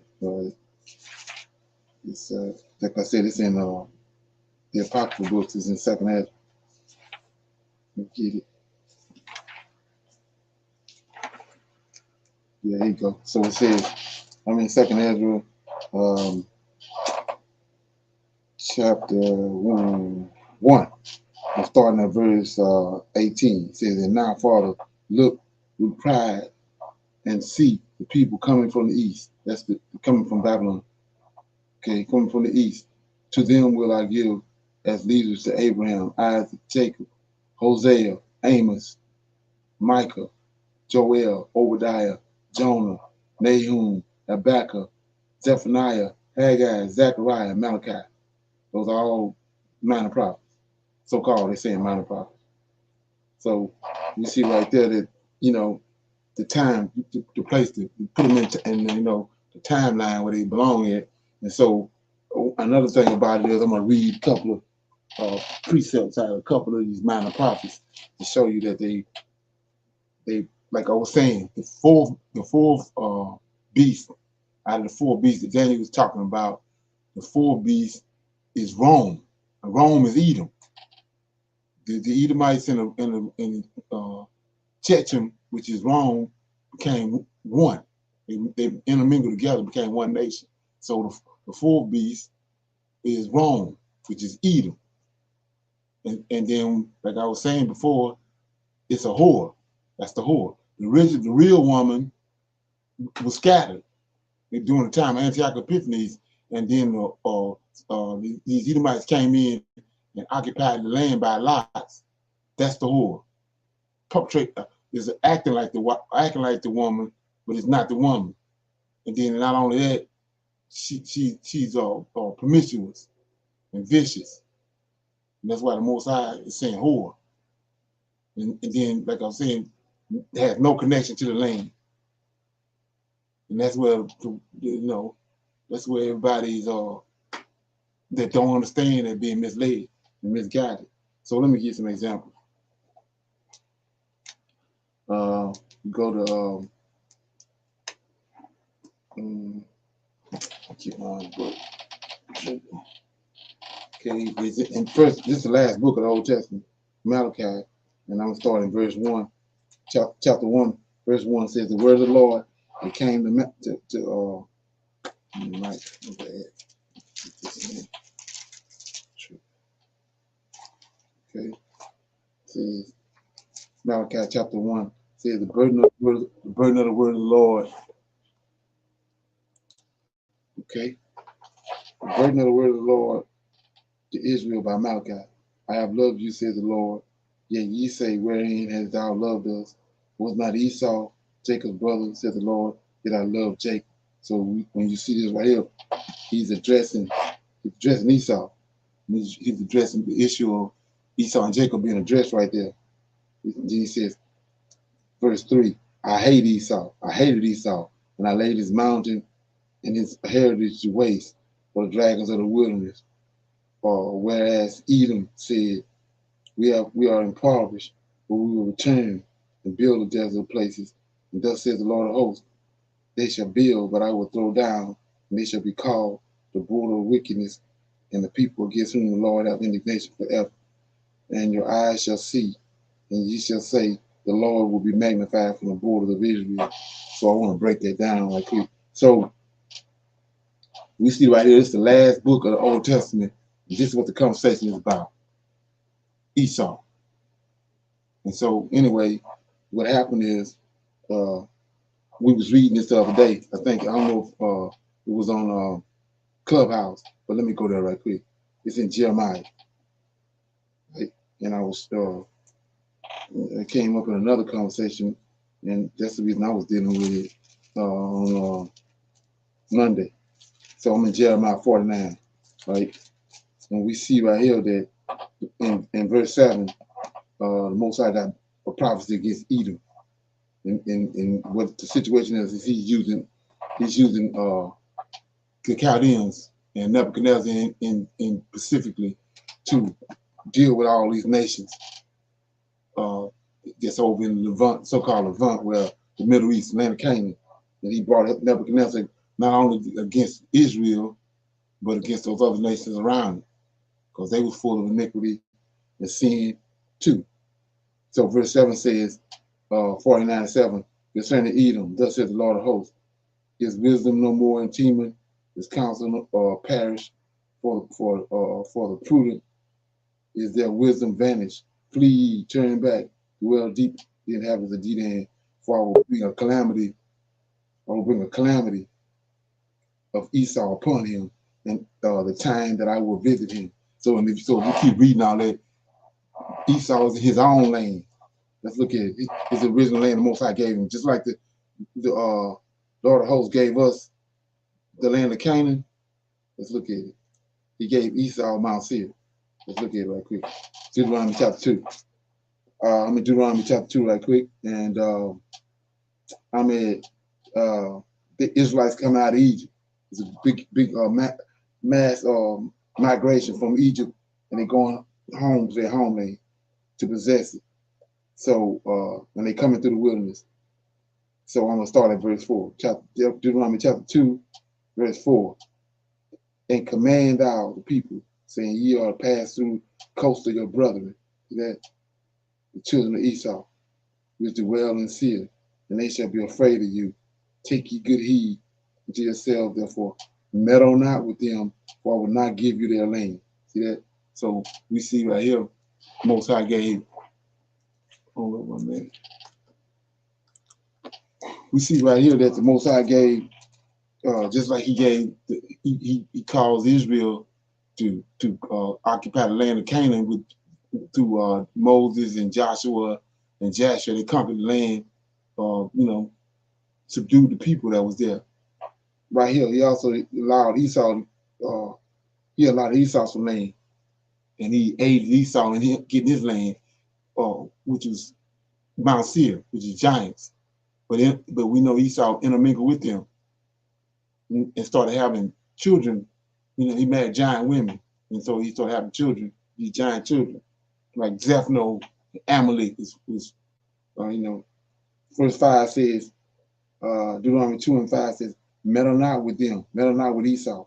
S1: it's like I said, it's in the apocryphal books. It's in 2nd Ezra. Let me get it. Yeah, here you go. So it says, I'm in 2nd Ezra, chapter 1. I'm starting at verse 18. It says, and now, Father, look with pride and see the people coming from the east. That's the coming from Babylon. Okay, coming from the east. To them will I give as leaders to Abraham, Isaac, Jacob, Hosea, Amos, Micah, Joel, Obadiah, Jonah, Nahum, Habakkuk, Zephaniah, Haggai, Zechariah, Malachi. Those are all minor prophets. So-called, they're saying minor prophets. So we see right there that, you know, the time, the place to put them in, you know, the timeline where they belong at. And so another thing about it is I'm going to read a couple of precepts out of a couple of these minor prophets to show you that they like I was saying, the fourth beast out of the four beasts that Daniel was talking about, the fourth beast is Rome. And Rome is Edom. The Edomites in Checham, which is Rome, became one. They intermingled together, became one nation. So the fourth beast is Rome, which is Edom. And then, like I was saying before, it's a whore. That's the whore. The real woman was scattered during the time of Antioch Epiphanes, and then these Edomites came in and occupied the land by lots. That's the whore. Perpetrator is acting like the woman, but it's not the woman. And then not only that, she's promiscuous and vicious, and that's why the Most High is saying whore. And then, like I was saying, it has no connection to the land. And that's where, you know, that's where everybody's that don't understand and being misled and misguided. So let me give some examples. Go to keep my book. Okay, and first, this is the last book of the Old Testament, Malachi, and I'm starting verse 1. Chapter 1, verse 1 says, the word of the Lord, it came to okay, says Malachi chapter 1 says the burden of the word of the Lord. Okay, the burden of the word of the Lord to Israel by Malachi. I have loved you, says the Lord. Yet ye say, wherein hast thou loved us? Was not Esau Jacob's brother, said the Lord, that I love Jacob? So when you see this right here, he's addressing Esau. He's addressing the issue of Esau and Jacob being addressed right there. Then he says, verse 3, I hated Esau, and I laid his mountain and his heritage to waste for the dragons of the wilderness. Whereas Edom said, we are impoverished, but we will return and build the desert places. And thus says the Lord of hosts, they shall build, but I will throw down, and they shall be called the border of wickedness, and the people against whom the Lord hath indignation forever. And your eyes shall see, and ye shall say, the Lord will be magnified from the borders of Israel. So I want to break that down right quick. So we see right here, it's the last book of the Old Testament. And this is what the conversation is about. Esau. And so anyway, what happened is we was reading this the other day. I don't know if it was on Clubhouse, but let me go there right quick. It's in Jeremiah. Right? And it came up in another conversation, and that's the reason I was dealing with it on Monday. So I'm in Jeremiah 49, right? And we see right here that in verse 7, the Most High got a prophecy against Edom. And what the situation is he's using the Chaldeans and Nebuchadnezzar in specifically to deal with all these nations that's over in Levant, so-called Levant, where the Middle East, land of Canaan. And he brought up Nebuchadnezzar not only against Israel, but against those other nations around it, because they were full of iniquity and sin too. So verse 7 says, 49:7, concerning Edom, thus says the Lord of hosts, is wisdom no more in Teman, his counsel perish for the prudent, is their wisdom vanished. Flee, turn back, dwell deep, the inhabitants of Dedan, for I will bring a calamity I will bring a calamity of Esau upon him, and the time that I will visit him. So, if you keep reading all that, Esau is in his own land. Let's look at it. His original land, the Most High gave him, just like the Lord of Hosts gave us the land of Canaan. Let's look at it. He gave Esau Mount Seir. Let's look at it right quick. Deuteronomy chapter 2. I'm in Deuteronomy chapter 2 right quick, and I'm at the Israelites coming out of Egypt. It's a big mass migration from Egypt, and they're going home to their homeland to possess it. So, when they coming through the wilderness. So I'm gonna start at verse 4. Deuteronomy chapter 2, verse 4. And command thou the people, saying, ye are to pass through the coast of your brethren, that the children of Esau, which dwell in Seir, and they shall be afraid of you. Take ye good heed unto yourselves, therefore, meddle not with them, for I will not give you their land. See that? So we see right here, Most High gave. Hold on 1 minute. We see right here that the Most High gave, just like he gave, he calls Israel to occupy the land of Canaan through Moses and Joshua and Joshua. They conquered the land, subdued the people that was there. Right here, he also allowed Esau, some land, and he aided Esau in getting his land, which was Mount Seir, which is giants. But we know Esau intermingled with them and started having children. He married giant women, and so he started having children, these giant children, like Zephno, Amalek was verse 5 says, Deuteronomy 2 and 5 says, meddle not with them, meddle not with Esau,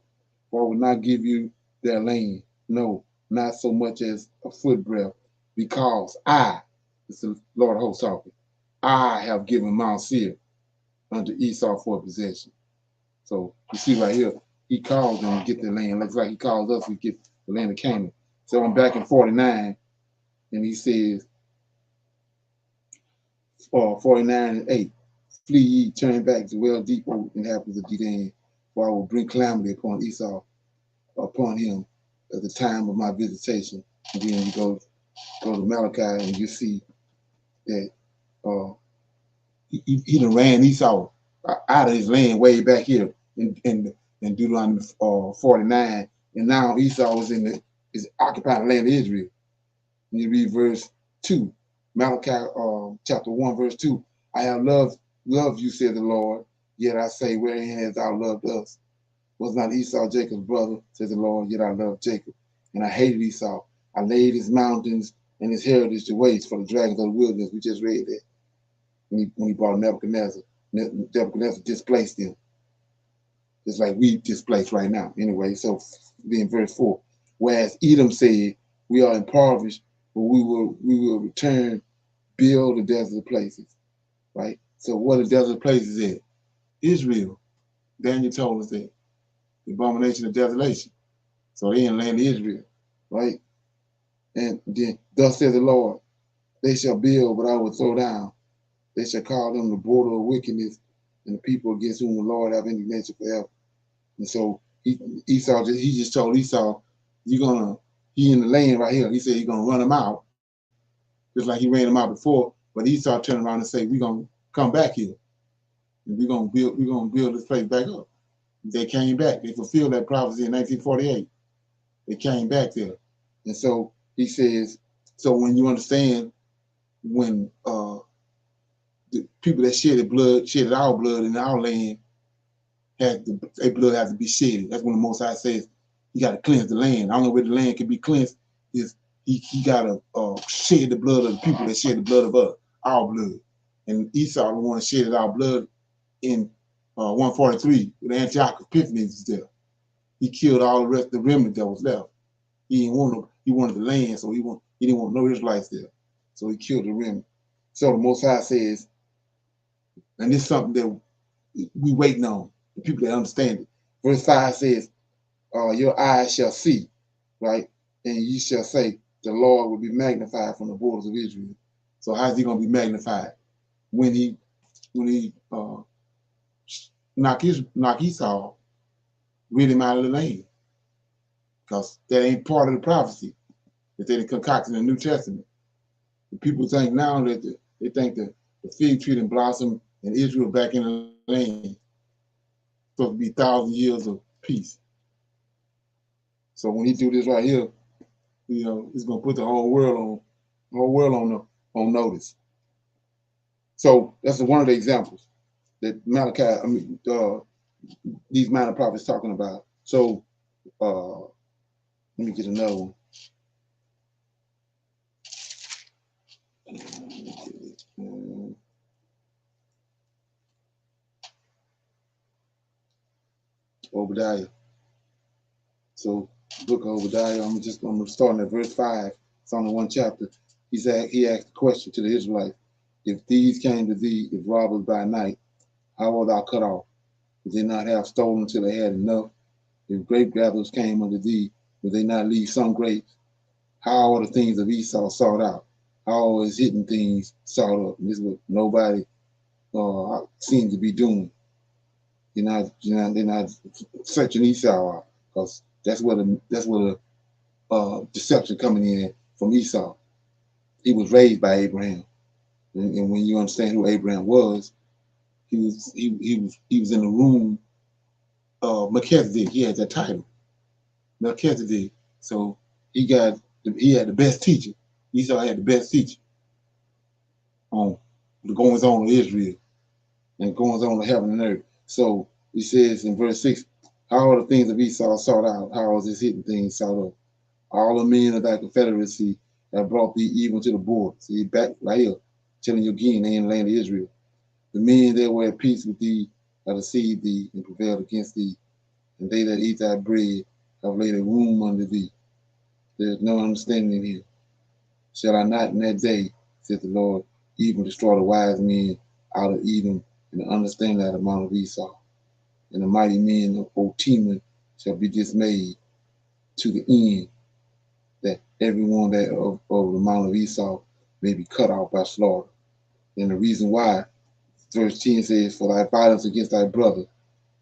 S1: for I will not give you their land, no, not so much as a footbreadth, because I, it's the Lord of hosts talking, I have given Mount Seir unto Esau for possession. So you see right here, he calls them to get the land. Looks like he calls us to get the land of Canaan. So I'm back in 49, and he says, 49 and 8, flee ye, turn back to well deep, O inhabitants of Dedan, for I will bring calamity upon Esau, upon him at the time of my visitation. And then you go to Malachi, and you see that he done ran Esau out of his land way back here in Deuteronomy 49, and now Esau is occupying the land of Israel. And you read verse 2, Malachi chapter 1, verse 2. I have loved you, said the Lord, yet I say, wherein hast thou loved us? Was not Esau Jacob's brother, said the Lord, yet I loved Jacob, and I hated Esau. I laid his mountains and his heritage to waste for the dragons of the wilderness. We just read that. When he brought Nebuchadnezzar. Nebuchadnezzar displaced them, just like we displaced right now. Anyway, so in verse 4, whereas Edom said, we are impoverished, but we will return, build the desert places, right? So what are desert places at? Israel. Daniel told us that. The abomination of desolation. So they in the land of Israel, right? And then, thus says the Lord, they shall build, but I will throw down. They shall call them the border of wickedness, and the people against whom the Lord have indignation forever. And so he just told Esau, he in the land right here. He said he's gonna run him out, just like he ran him out before. But Esau turned around and said, we're gonna come back here, and we're gonna build this place back up. They came back. They fulfilled that prophecy in 1948. They came back there. And so he says, so when you understand, when the people that shedded our blood in our land, their blood has to be shedded. That's when the Most High says he got to cleanse the land. I don't know where the land can be cleansed. Is he got to shed the blood of the people that shed the blood of our blood. And Esau, the one that shedded our blood in 143, when Antiochus Epiphanes was there. He killed all the rest of the remnant that was left. He wanted the land, so he didn't want no Israelites there. So he killed the remnant. So the Most High says, and this is something that we waiting on, the people that understand it. Verse 5 says, your eyes shall see, right? And you shall say, the Lord will be magnified from the borders of Israel. So how's he going to be magnified? When he knock Esau rid him out of the land, because that ain't part of the prophecy that they concocted in the New Testament. And people think now that they think that the fig tree and blossom and Israel back in the land supposed to be 1,000 years of peace. So when he do this right here, you know, it's gonna put the whole world on notice. So that's one of the examples that Malachi, these minor prophets talking about. So let me get another one. Obadiah. So book of Obadiah, I'm starting at verse 5. It's only one chapter. He asked a question to the Israelites. If thieves came to thee, if robbers by night, how wilt thou cut off? Would they not have stolen till they had enough? If grape gatherers came unto thee, would they not leave some grapes? How are the things of Esau sought out? How are his hidden things sought up? And this is what nobody seems to be doing. They're not searching Esau out, because that's where the deception coming in from Esau. He was raised by Abraham, and when you understand who Abraham was, he was in the room of Melchizedek. He had that title, Melchizedek. So he had the best teacher. Esau had the best teacher on the goings on of Israel and goings on of heaven and earth. So he says in verse 6, how are the things of Esau sought out? How is his hidden things sought up? All the men of thy confederacy have brought thee even to the border. See, back right here, telling you again, they in the land of Israel. The men that were at peace with thee have deceived thee and prevailed against thee, and they that eat thy bread have laid a wound under thee. There is no understanding here. Shall I not in that day, said the Lord, even destroy the wise men out of Edom, and understand that amount of Esau? And the mighty men of Otimon shall be dismayed to the end, that everyone that of the mount of Esau may be cut off by slaughter. And the reason why, verse 10 says, for thy violence against thy brother,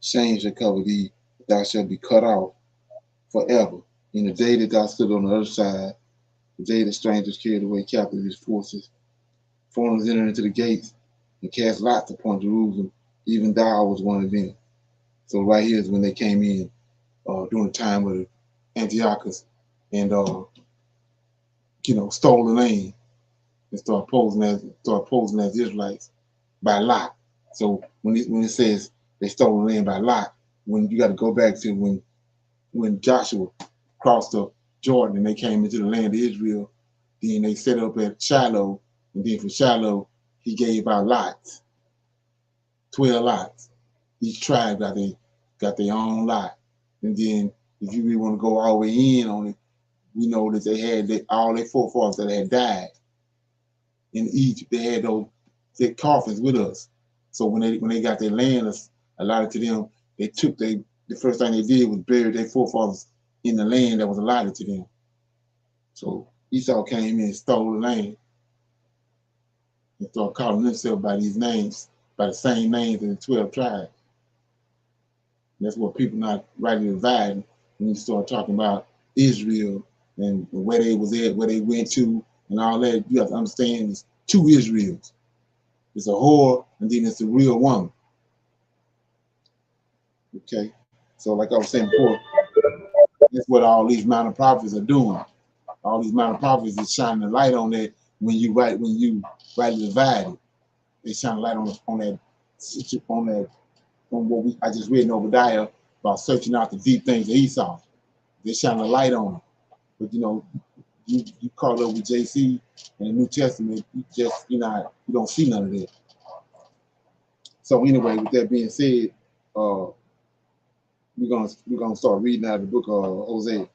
S1: shame shall cover thee, thou shalt be cut off forever. In the day that thou stood on the other side, the day the strangers carried away captive his forces, foreigners entered into the gates and cast lots upon Jerusalem, even thou was one of them. So right here is when they came in during the time of Antiochus and stole the land and start posing as Israelites by lot. So when it says they stole the land by lot, when you got to go back to when Joshua crossed the Jordan and they came into the land of Israel, then they set up at Shiloh, and then from Shiloh he gave out lots, 12 lots. Each tribe got their own lot. And then if you really want to go all the way in on it, we know that they had all their forefathers that had died in Egypt. They had their coffins with us. So when they got their land allotted to them, the first thing they did was bury their forefathers in the land that was allotted to them. So Esau came in and stole the land and started calling himself by these names, by the same names in the 12 tribes. And that's what people not rightly dividing when you start talking about Israel and where they was at, where they went to, and all that. You have to understand it's two Israels. It's a whore, and then it's a real woman. Okay? So like I was saying before, that's what all these minor prophets are doing. All these minor prophets is shining a light on that when you rightly divide it. They shine a light on what I just read in Obadiah about searching out the deep things of Esau. They shine a light on it. But you caught up with JC in the New Testament, you don't see none of that. So anyway, with that being said, we're gonna start reading out of the book of Hosea.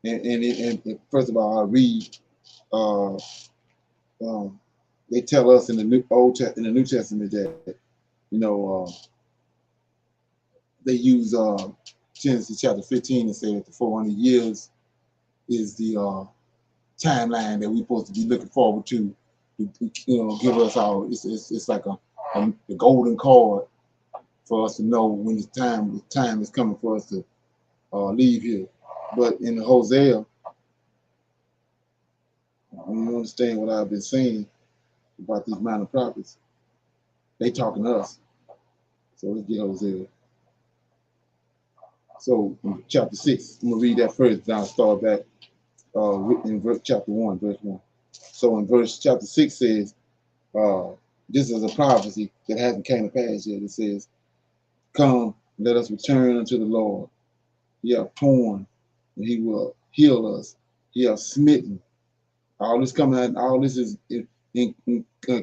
S1: And first of all, I'll read. They tell us in the New Testament that they use Genesis chapter 15 and say that the 400 years is the timeline that we're supposed to be looking forward to give us our. It's like the golden cord for us to know when the time is coming for us to leave here. But in Hosea, you understand what I've been saying about these minor prophets. They talking to us. So let's get Hosea. So in chapter 6, I'm gonna read that first. Then I'll start back in chapter 1, verse 1. So in chapter 6 says, this is a prophecy that hasn't came to pass yet. It says, "Come, let us return unto the Lord. He hath torn, and he will heal us. He hath smitten." All this coming out, all this is in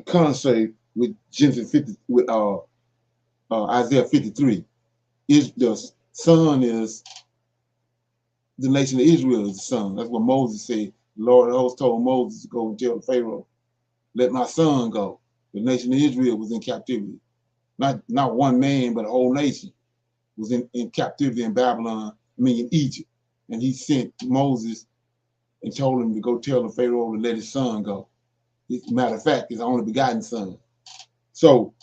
S1: concert with Genesis 50, with Isaiah 53. The son is the nation of Israel is the son. That's what Moses said. The Lord of hosts told Moses to go and tell Pharaoh, "Let my son go." The nation of Israel was in captivity. Not one man, but a whole nation was in captivity in Babylon, in Egypt. And he sent Moses and told him to go tell the Pharaoh to let his son go. As a matter of fact, his only begotten son. So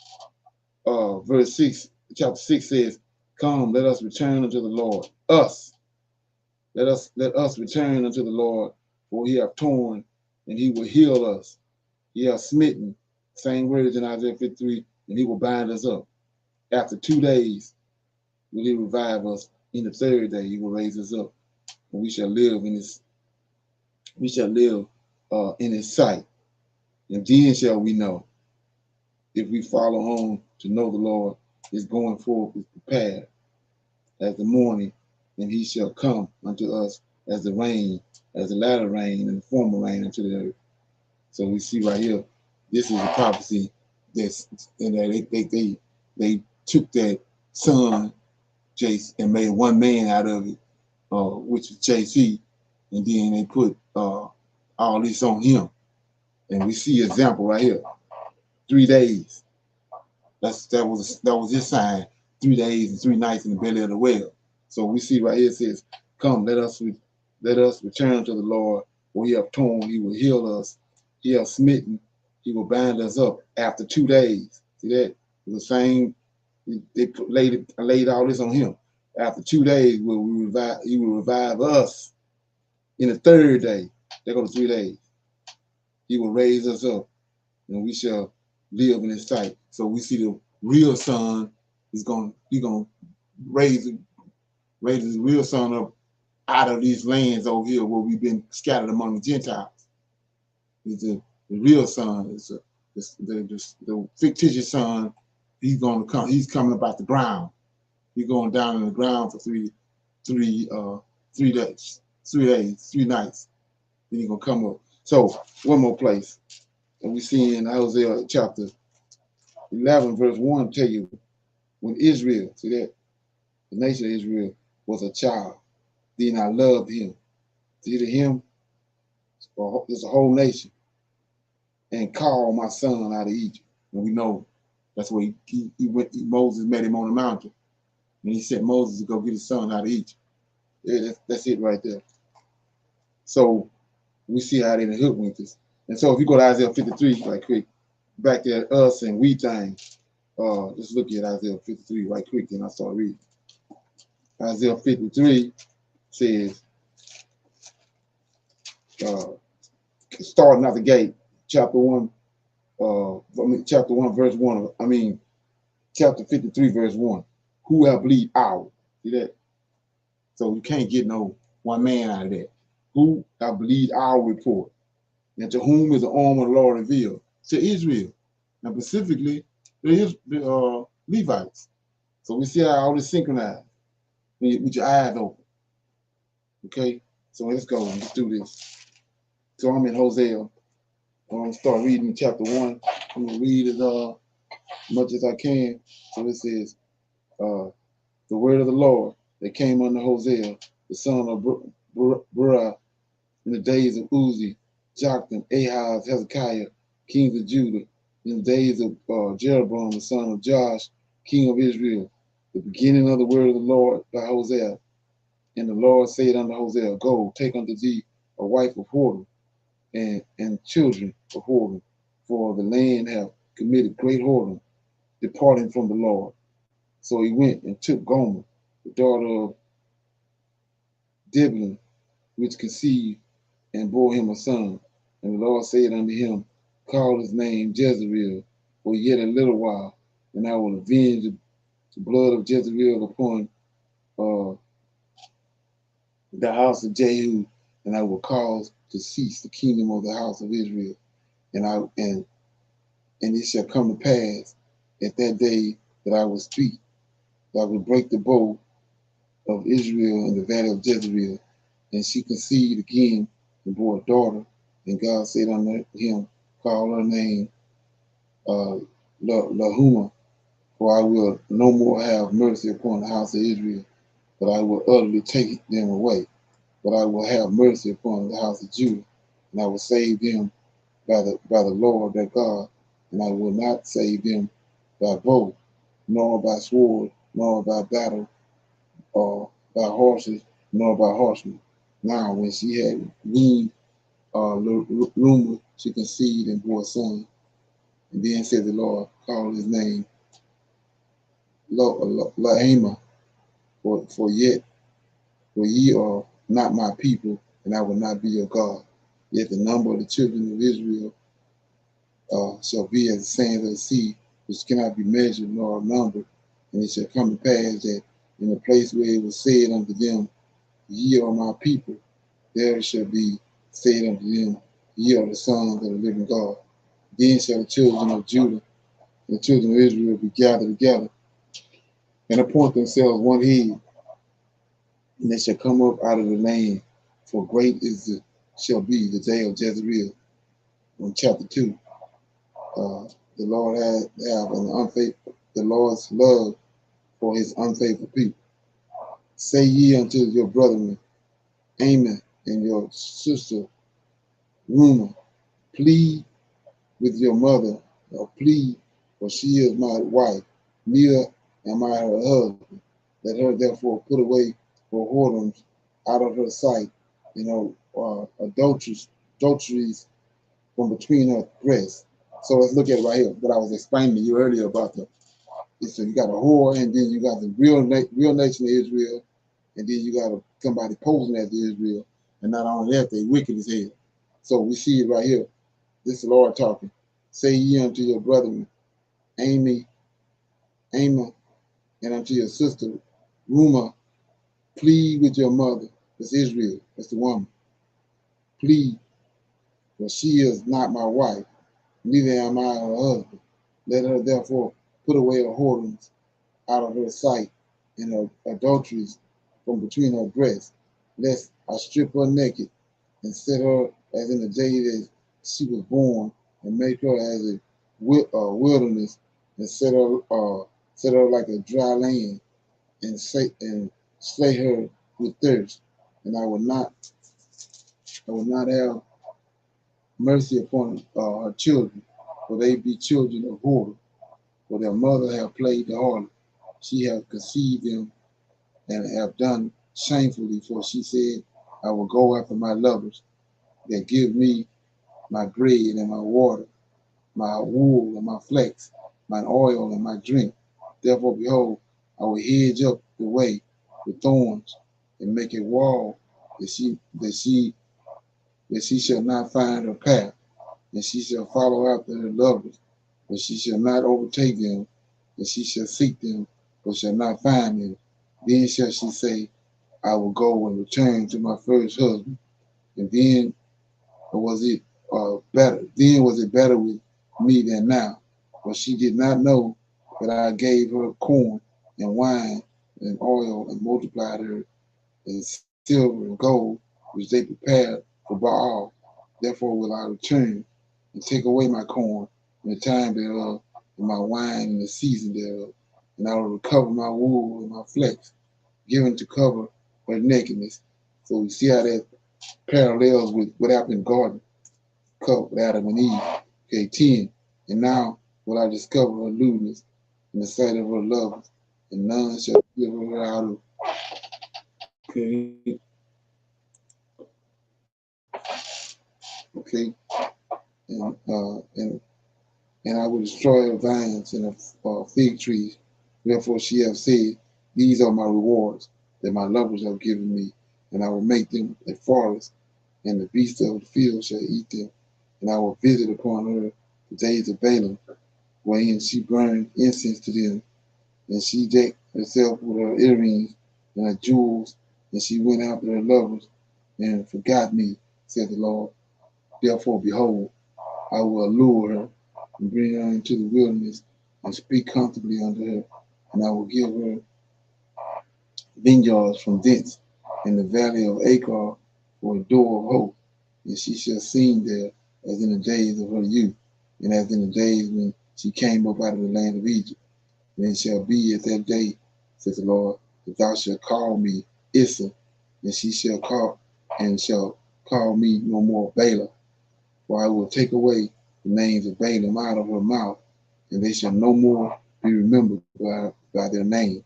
S1: verse 6, chapter 6 says, "Come, let us return unto the Lord. Let us return unto the Lord, for he hath torn, and he will heal us. He hath smitten," same words in Isaiah 53, "and he will bind us up. After 2 days will he revive us. In the third day he will raise us up, and we shall live in his sight. And then shall we know, if we follow on to know the Lord is going forth, is prepared as the morning, and he shall come unto us as the rain, as the latter rain and the former rain unto the earth." So we see right here, this is a prophecy that's, and that they took that son, Jace, and made one man out of it, which is JC, and then they put all this on him. And we see an example right here. 3 days. That was his sign. 3 days and 3 nights in the belly of the whale. So we see right here it says, "Come, let us return to the Lord, for he hath torn, he will heal us. He hath smitten, he will bind us up after 2 days." See that? The same, they laid all this on him. After 2 days, he will revive us. In the third day, there go to 3 days, he will raise us up, and we shall live in his sight. So we see the real son is going to raise his real son up out of these lands over here where we've been scattered among the Gentiles. It's the real son. It's the fictitious son. He's going to come. He's coming about the ground. He's going down in the ground for 3 days, 3 nights. Then he's going to come up. So one more place. And we see in Hosea chapter 11, verse 1, tell you when Israel, see that? The nation of Israel was a child. Then I loved him. See to him, there's a whole nation. And called my son out of Egypt. And we know that's where he went. Moses met him on the mountain. And he sent Moses to go get his son out of Egypt. Yeah, that's it right there. So we see how they hoodwinked us. And so if you go to Isaiah 53 right quick, back to us and we thing, let's look at Isaiah 53 right quick, then I start reading. Isaiah 53 says, starting out the gate, chapter 1, verse 1, chapter 53, verse 1. Who have believed our? See that? So you can't get no one man out of that. Who have believed our report? And to whom is the arm of the Lord revealed? To Israel. And specifically, the Levites. So we see how all this synchronized with your eyes open. Okay? So let's go. Let's do this. So I'm in Hosea. I'm going to start reading chapter 1. I'm going to read as much as I can. So it says, the word of the Lord that came unto Hosea, the son of Burah, in the days of Uzi, Jotham, Ahaz, Hezekiah, kings of Judah, in the days of Jeroboam, the son of Joash, king of Israel, the beginning of the word of the Lord by Hosea. And the Lord said unto Hosea, Go, take unto thee a wife of whoredom, and children of whoredom, for the land hath committed great whoredom, departing from the Lord. So he went and took Gomer, the daughter of Diblaim, which conceived, and bore him a son. And the Lord said unto him, call his name Jezreel, for yet a little while, and I will avenge the blood of Jezreel upon the house of Jehu, and I will cause to cease the kingdom of the house of Israel. And it shall come to pass at that day that I will speak, that I will break the bow of Israel in the valley of Jezreel. And she conceived again and bore a daughter. And God said unto him, call her name Lahuma, for I will no more have mercy upon the house of Israel, but I will utterly take them away. But I will have mercy upon the house of Judah, and I will save them by the Lord their God, and I will not save them by bow, nor by sword, nor by battle, or by horses, nor by horsemen. Now, when she had weaned Luma, she conceived and bore a son. And then said the Lord, call his name Lahama, for ye are not my people, and I will not be your God. Yet the number of the children of Israel shall be as the sands of the sea, which cannot be measured nor numbered. And it shall come to pass that in the place where it was said unto them, ye are my people, there shall be said unto them, ye are the sons of the living God. Then shall the children of Judah and the children of Israel be gathered together, and appoint themselves one head, and they shall come up out of the land, for great shall be the day of Jezreel. On chapter 2, the Lord the Lord's love for his unfaithful people. Say ye unto your brethren, Amen, and your sister, Rumah, plead with your mother, or plead, for she is my wife, neither am I her husband. Let her therefore put away her whoredoms out of her sight, and her adulteries from between her breasts. So let's look at it right here, what I was explaining to you earlier about so you got a whore, and then you got the real nation of Israel, and then you got somebody posing as Israel, and not only that, they wicked as hell. So we see it right here. This is the Lord talking. Say ye unto your brethren, Amen, and unto your sister, Rumah, plead with your mother. That's Israel. That's the woman. Plead, for she is not my wife, neither am I her husband. Let her therefore put away her whoredoms out of her sight, and her adulteries from between her breasts, lest I strip her naked and set her as in the day that she was born, and make her as a wilderness, and set her like a dry land, and slay her with thirst. And I will not have mercy upon her children, for they be children of whoredom, for their mother have played the harlot. She have conceived them and have done shamefully, for she said, I will go after my lovers that give me my bread and my water, my wool and my flax, my oil and my drink. Therefore, behold, I will hedge up the way with thorns, and make a wall that she shall not find her path, and she shall follow after her lovers, but she shall not overtake them, and she shall seek them, but shall not find them. Then shall she say, I will go and return to my first husband. And then was it better? Then was it better with me than now? For she did not know that I gave her corn and wine and oil, and multiplied her in silver and gold, which they prepared for Baal. Therefore will I return and take away my corn in the time thereof, and my wine in the season thereof, and I will recover my wool and my flax, given to cover her nakedness. So we see how that parallels with what happened in the garden, covered with Adam and Eve. Okay, 10. And now will I discover her lewdness in the sight of her lovers, and none shall deliver her out of. Okay. Okay. And I will destroy her vines and her fig trees, Therefore she hath said, these are my rewards that my lovers have given me, and I will make them a forest, and the beasts of the field shall eat them. And I will visit upon her the days of Balaam, wherein she burned incense to them, and she decked herself with her earrings and her jewels, and she went after her lovers and forgot me, said the Lord. Therefore, behold, I will allure her and bring her into the wilderness and speak comfortably unto her, and I will give her vineyards from thence, in the valley of Achor for a door of hope, and she shall sing there as in the days of her youth, and as in the days when she came up out of the land of Egypt. And it shall be at that day, says the Lord, that thou shalt call me Issa, and she shall call me no more Bala, for I will take away the names of Balaam out of her mouth, and they shall no more be remembered by their name.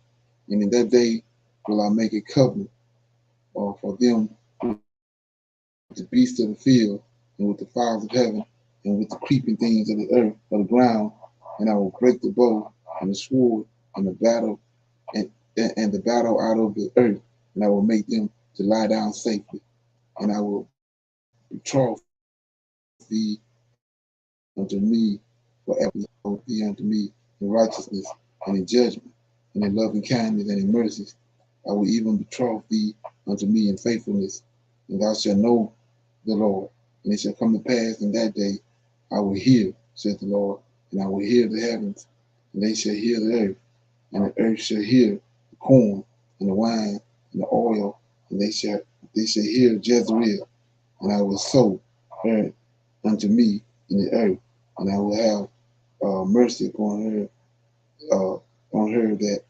S1: And in that day will I make a covenant for them with the beasts of the field, and with the fowls of heaven, and with the creeping things of the earth, of the ground, and I will break the bow and the sword and the battle and the battle out of the earth, and I will make them to lie down safely, and I will betroth thee unto me forever, thee unto me in righteousness and in judgment, and in loving kindness and in mercies. I will even betroth thee unto me in faithfulness, and thou shalt know the Lord. And it shall come to pass in that day, I will hear, saith the Lord, and I will hear the heavens, and they shall hear the earth, and the earth shall hear the corn and the wine and the oil, and they shall hear Jezreel, and I will sow her unto me in the earth, and I will have mercy upon her that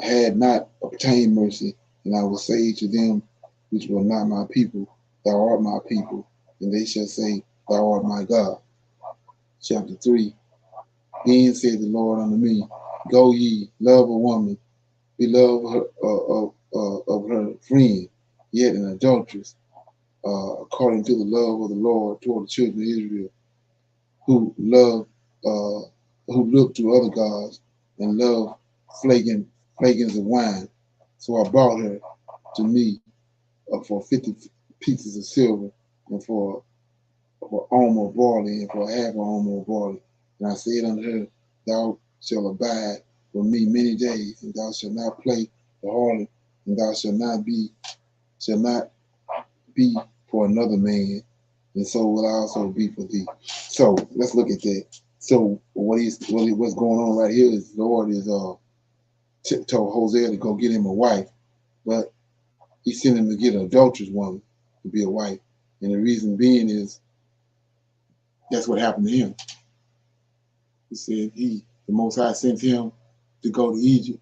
S1: had not obtained mercy, and I will say to them which were not my people, thou art my people, and they shall say, thou art my God. Chapter 3. Then said the Lord unto me, go ye, love a woman, be loved of her friend, yet an adulteress, according to the love of the Lord toward the children of Israel, who look to other gods and love flagons of wine. So I brought her to me for 50 pieces of silver, and for omer of barley, and for half an omer of barley. And I said unto her, thou shalt abide with me many days, and thou shalt not play the harlot, and thou shalt not be for another man, and so will I also be for thee. So let's look at that. So what's going on right here is the Lord is told Hosea to go get him a wife, but he sent him to get an adulterous woman to be a wife. And the reason being is that's what happened to him. He said the Most High sent him to go to Egypt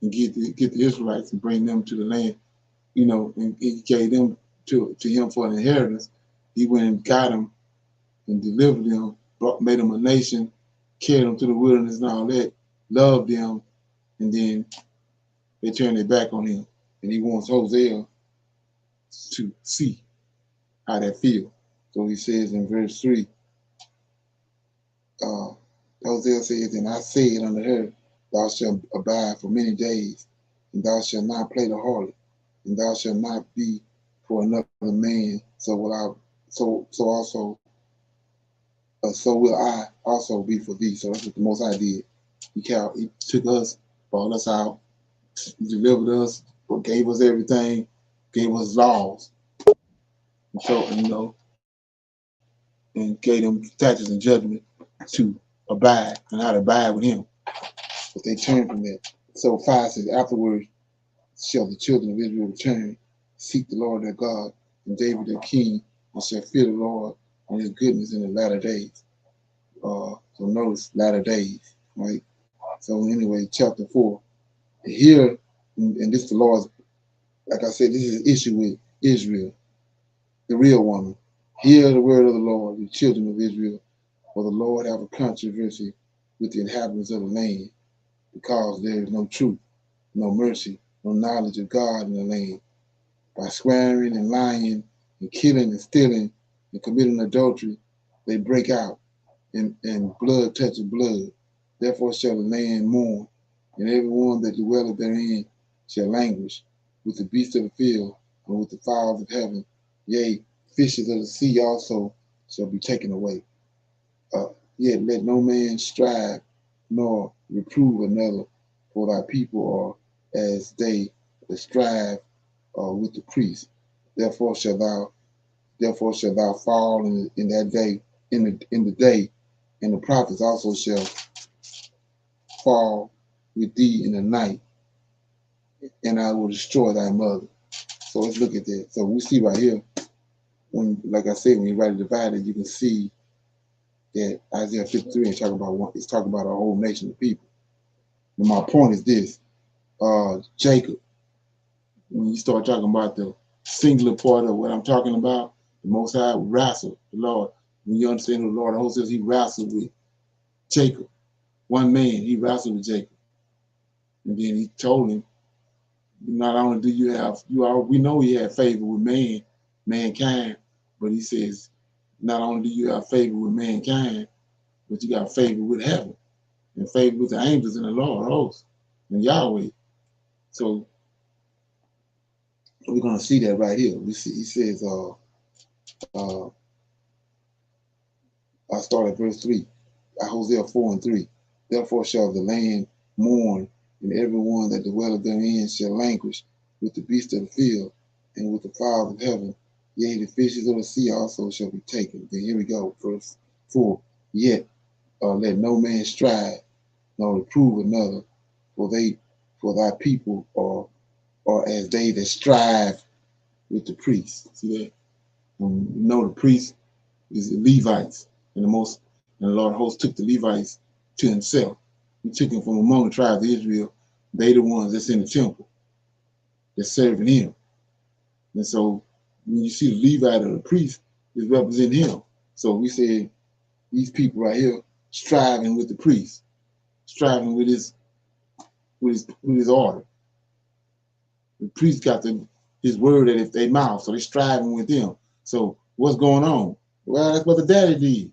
S1: and get the Israelites and bring them to the land, and he gave them to him for an inheritance. He went and got them and delivered them, made them a nation, carried them to the wilderness and all that, loved them, and then they turned their back on him. And he wants Hosea to see how that feels. So he says in verse 3, Hosea says, and I said unto her, thou shalt abide for many days, and thou shalt not play the harlot, and thou shalt not be for another man. So will I also be for thee. So that's what the Most High did. He took us, brought us out, delivered us, gave us everything, gave us laws, and so and gave them statutes and judgment to abide and how to abide with him. But they turned from that. So 5 says, afterwards shall the children of Israel return, seek the Lord their God, and David their king, and shall fear the Lord and his goodness in the latter days. So notice latter days, right? So anyway, chapter 4. Here, and this is the Lord's, like I said, this is an issue with Israel, the real woman. Hear the word of the Lord, the children of Israel, for the Lord have a controversy with the inhabitants of the land, because there is no truth, no mercy, no knowledge of God in the land. By swearing and lying and killing and stealing and committing adultery, they break out, and blood touches blood. Therefore shall the land mourn, and everyone that dwelleth therein shall languish, with the beasts of the field, and with the fowls of heaven. Yea, fishes of the sea also shall be taken away. Yet let no man strive, nor reprove another, for thy people are as they that strive with the priests. Therefore shalt thou fall in that day, in the day, and the prophets also shall fall with thee in the night, and I will destroy thy mother. So let's look at that. So we see right here, when, like I said, when you write it divided, you can see that Isaiah 53 is talking about it's talking about a whole nation of people. And my point is this: Jacob. When you start talking about the singular part of what I'm talking about, the Most High wrestled the Lord. When you understand who the Lord of hosts is, he wrestled with Jacob. One man, he wrestled with Jacob. And then he told him, not only do you have, we know he had favor with mankind, but he says, not only do you have favor with mankind, but you got favor with heaven and favor with the angels and the Lord of hosts and Yahweh. So we're going to see that right here. We see, he says, I start at verse 3, Hosea 4 and 3. Therefore shall the land mourn, and everyone that dwelleth therein shall languish, with the beasts of the field, and with the fowls of heaven. Yea, the fishes of the sea also shall be taken. Then here we go, verse 4. Yet let no man strive, nor reprove another, for thy people are as they that strive with the priests. See that? You know the priests is the Levites, and the Lord of hosts took the Levites to himself. He took them from among the tribes of Israel. They the ones that's in the temple, that's serving him. And so when you see the Levite or the priest is representing him. So we say these people right here striving with the priest, striving with his order. The priest got his word at their mouth, so they're striving with him. So what's going on? Well, that's what the daddy did.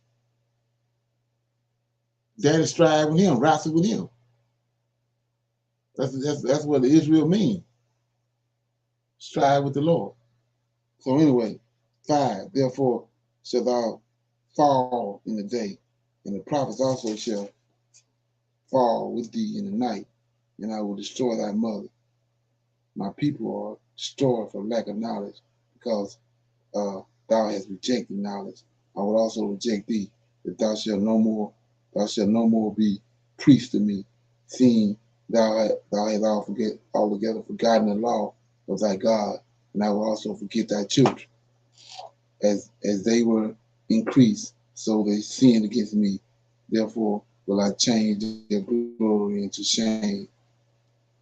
S1: Daddy strive with him, wrestle with him. That's what the Israel means. Strive with the Lord. So anyway, 5, therefore shall thou fall in the day, and the prophets also shall fall with thee in the night, and I will destroy thy mother. My people are destroyed for lack of knowledge, because thou hast rejected knowledge. I will also reject thee, that thou shalt no more be priest to me, seeing thou hast altogether forgotten the law of thy God, and I will also forget thy children. As they were increased, so they sinned against me. Therefore will I change their glory into shame.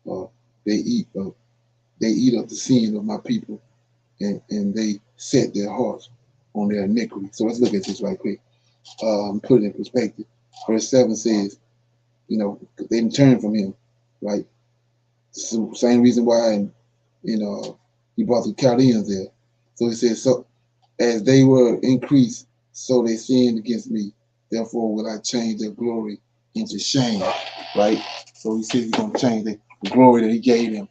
S1: They eat up the sin of my people, and they set their hearts on their iniquity. So let's look at this right quick. Put it in perspective. Verse 7 says, they didn't turn from him, right? So same reason why, he brought the Chaldeans there. So he says, so as they were increased, so they sinned against me. Therefore will I change their glory into shame, right? So he says he's going to change the glory that he gave them.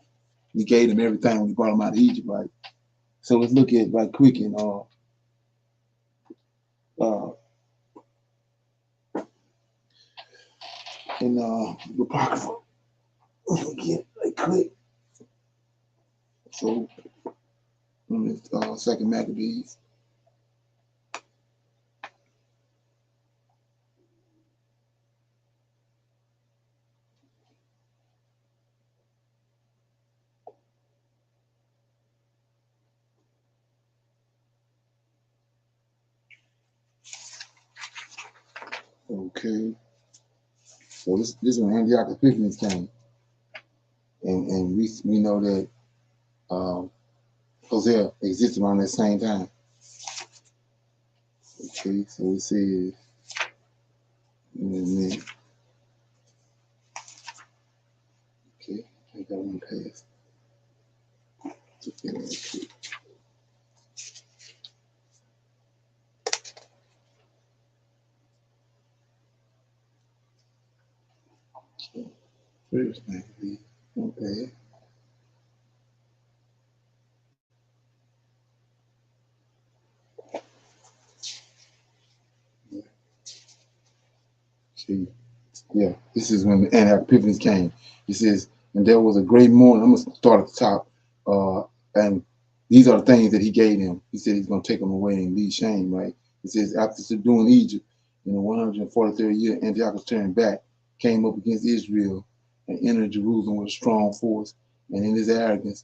S1: He gave them everything when he brought them out of Egypt, right? So let's look at right quick in the Apocrypha. Get right quick. So Second Maccabees. Okay. So this is when Antioch Epiphanes came, and we know that Hosea existed around that same time. Okay, so we see. Okay, I got one past. First thing, okay. See, yeah, this is when the Epiphanies came. He says, and there was a great morning. I'm gonna start at the top. And these are the things that he gave them. He said he's gonna take them away and lead shame, right? He says, after subduing Egypt in the 143rd year, Antiochus turned back, came up against Israel, and entered Jerusalem with a strong force. And in his arrogance,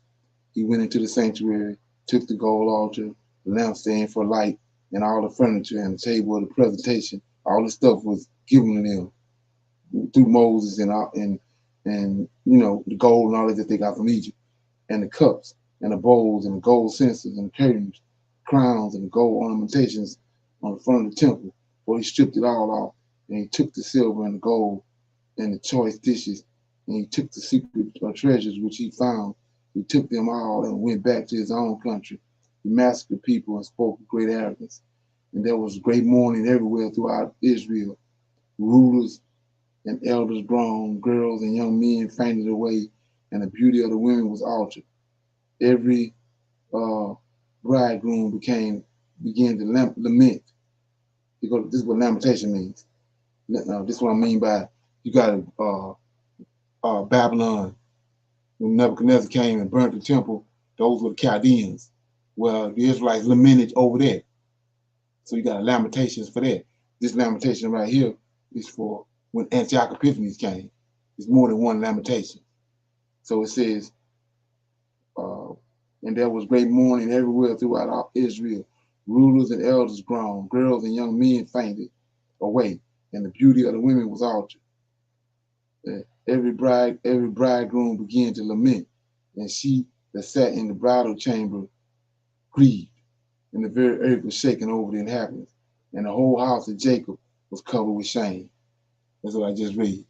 S1: he went into the sanctuary, took the gold altar, the lampstand for light, and all the furniture and the table of the presentation. All the stuff was given to them through Moses and you know the gold and all that they got from Egypt, and the cups and the bowls and the gold censers and the curtains, crowns and the gold ornamentations on the front of the temple. For he stripped it all off, and he took the silver and the gold and the choice dishes, and he took the secret treasures which he found. He took them all and went back to his own country. He massacred people and spoke with great arrogance. And there was great mourning everywhere throughout Israel. Rulers and elders groaned, girls and young men fainted away, and the beauty of the women was altered. Every bridegroom began to lament. Because this is what lamentation means. This is what I mean by you got Babylon. When Nebuchadnezzar came and burnt the temple, those were the Chaldeans. Well, the Israelites lamented over that. So you got lamentations for that. This lamentation right here is for when Antiochus Epiphanes came. It's more than one lamentation. So it says, and there was great mourning everywhere throughout all Israel. Rulers and elders groaned, girls and young men fainted away, and the beauty of the women was altered. Every bridegroom began to lament, and she that sat in the bridal chamber grieved, and the very earth was shaken over the inhabitants, and the whole house of Jacob was covered with shame. That's what I just read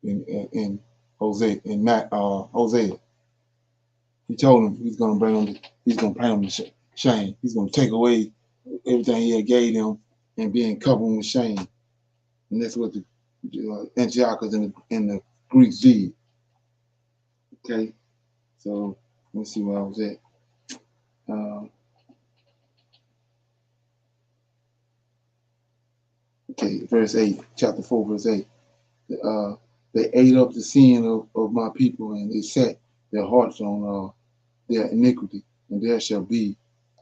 S1: in Hosea. Hosea, he told him he's going to bring him. He's going to bring him to shame. He's going to take away everything he had gave them and being covered with shame. And that's what the Antiochus and the Greeks did. Okay, so let's see where I was at. Okay, verse 8, chapter 4, verse 8. They ate up the sin of my people, and they set their hearts on their iniquity, and there shall be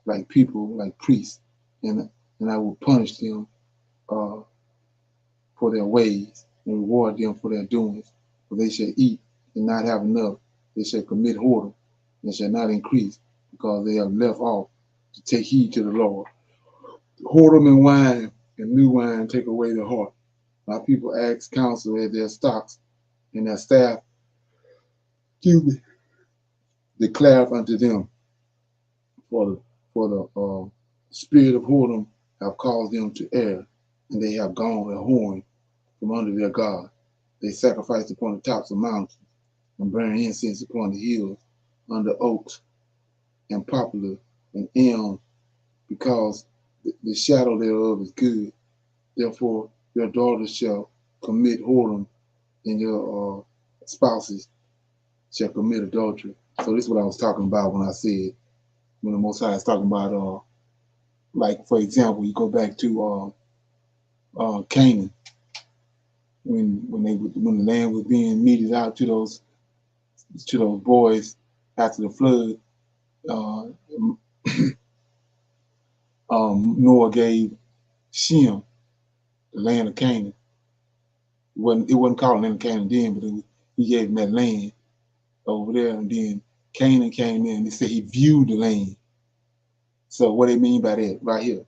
S1: like people, like priests, and I will punish them for their ways and reward them for their doings. For they shall eat and not have enough. They shall commit whoredom and shall not increase, because they have left off to take heed to the Lord. Whoredom and wine and new wine take away the heart. My people ask counsel at their stocks, and their staff declare unto them, for the spirit of whoredom have caused them to err, and they have gone a whoring from under their God. They sacrifice upon the tops of mountains and burn incense upon the hills, under oaks and poplar and elm, because the shadow thereof is good. Therefore, your daughters shall commit whoredom, and your spouses shall commit adultery. So this is what I was talking about when I said, when the Most High is talking about, like for example, you go back to Canaan, when the land was being meted out to those boys after the flood. Noah gave Shem the land of Canaan. It wasn't called land of Canaan then, but he gave him that land over there, and then Canaan came in and they said he viewed the land. So what they mean by that right here,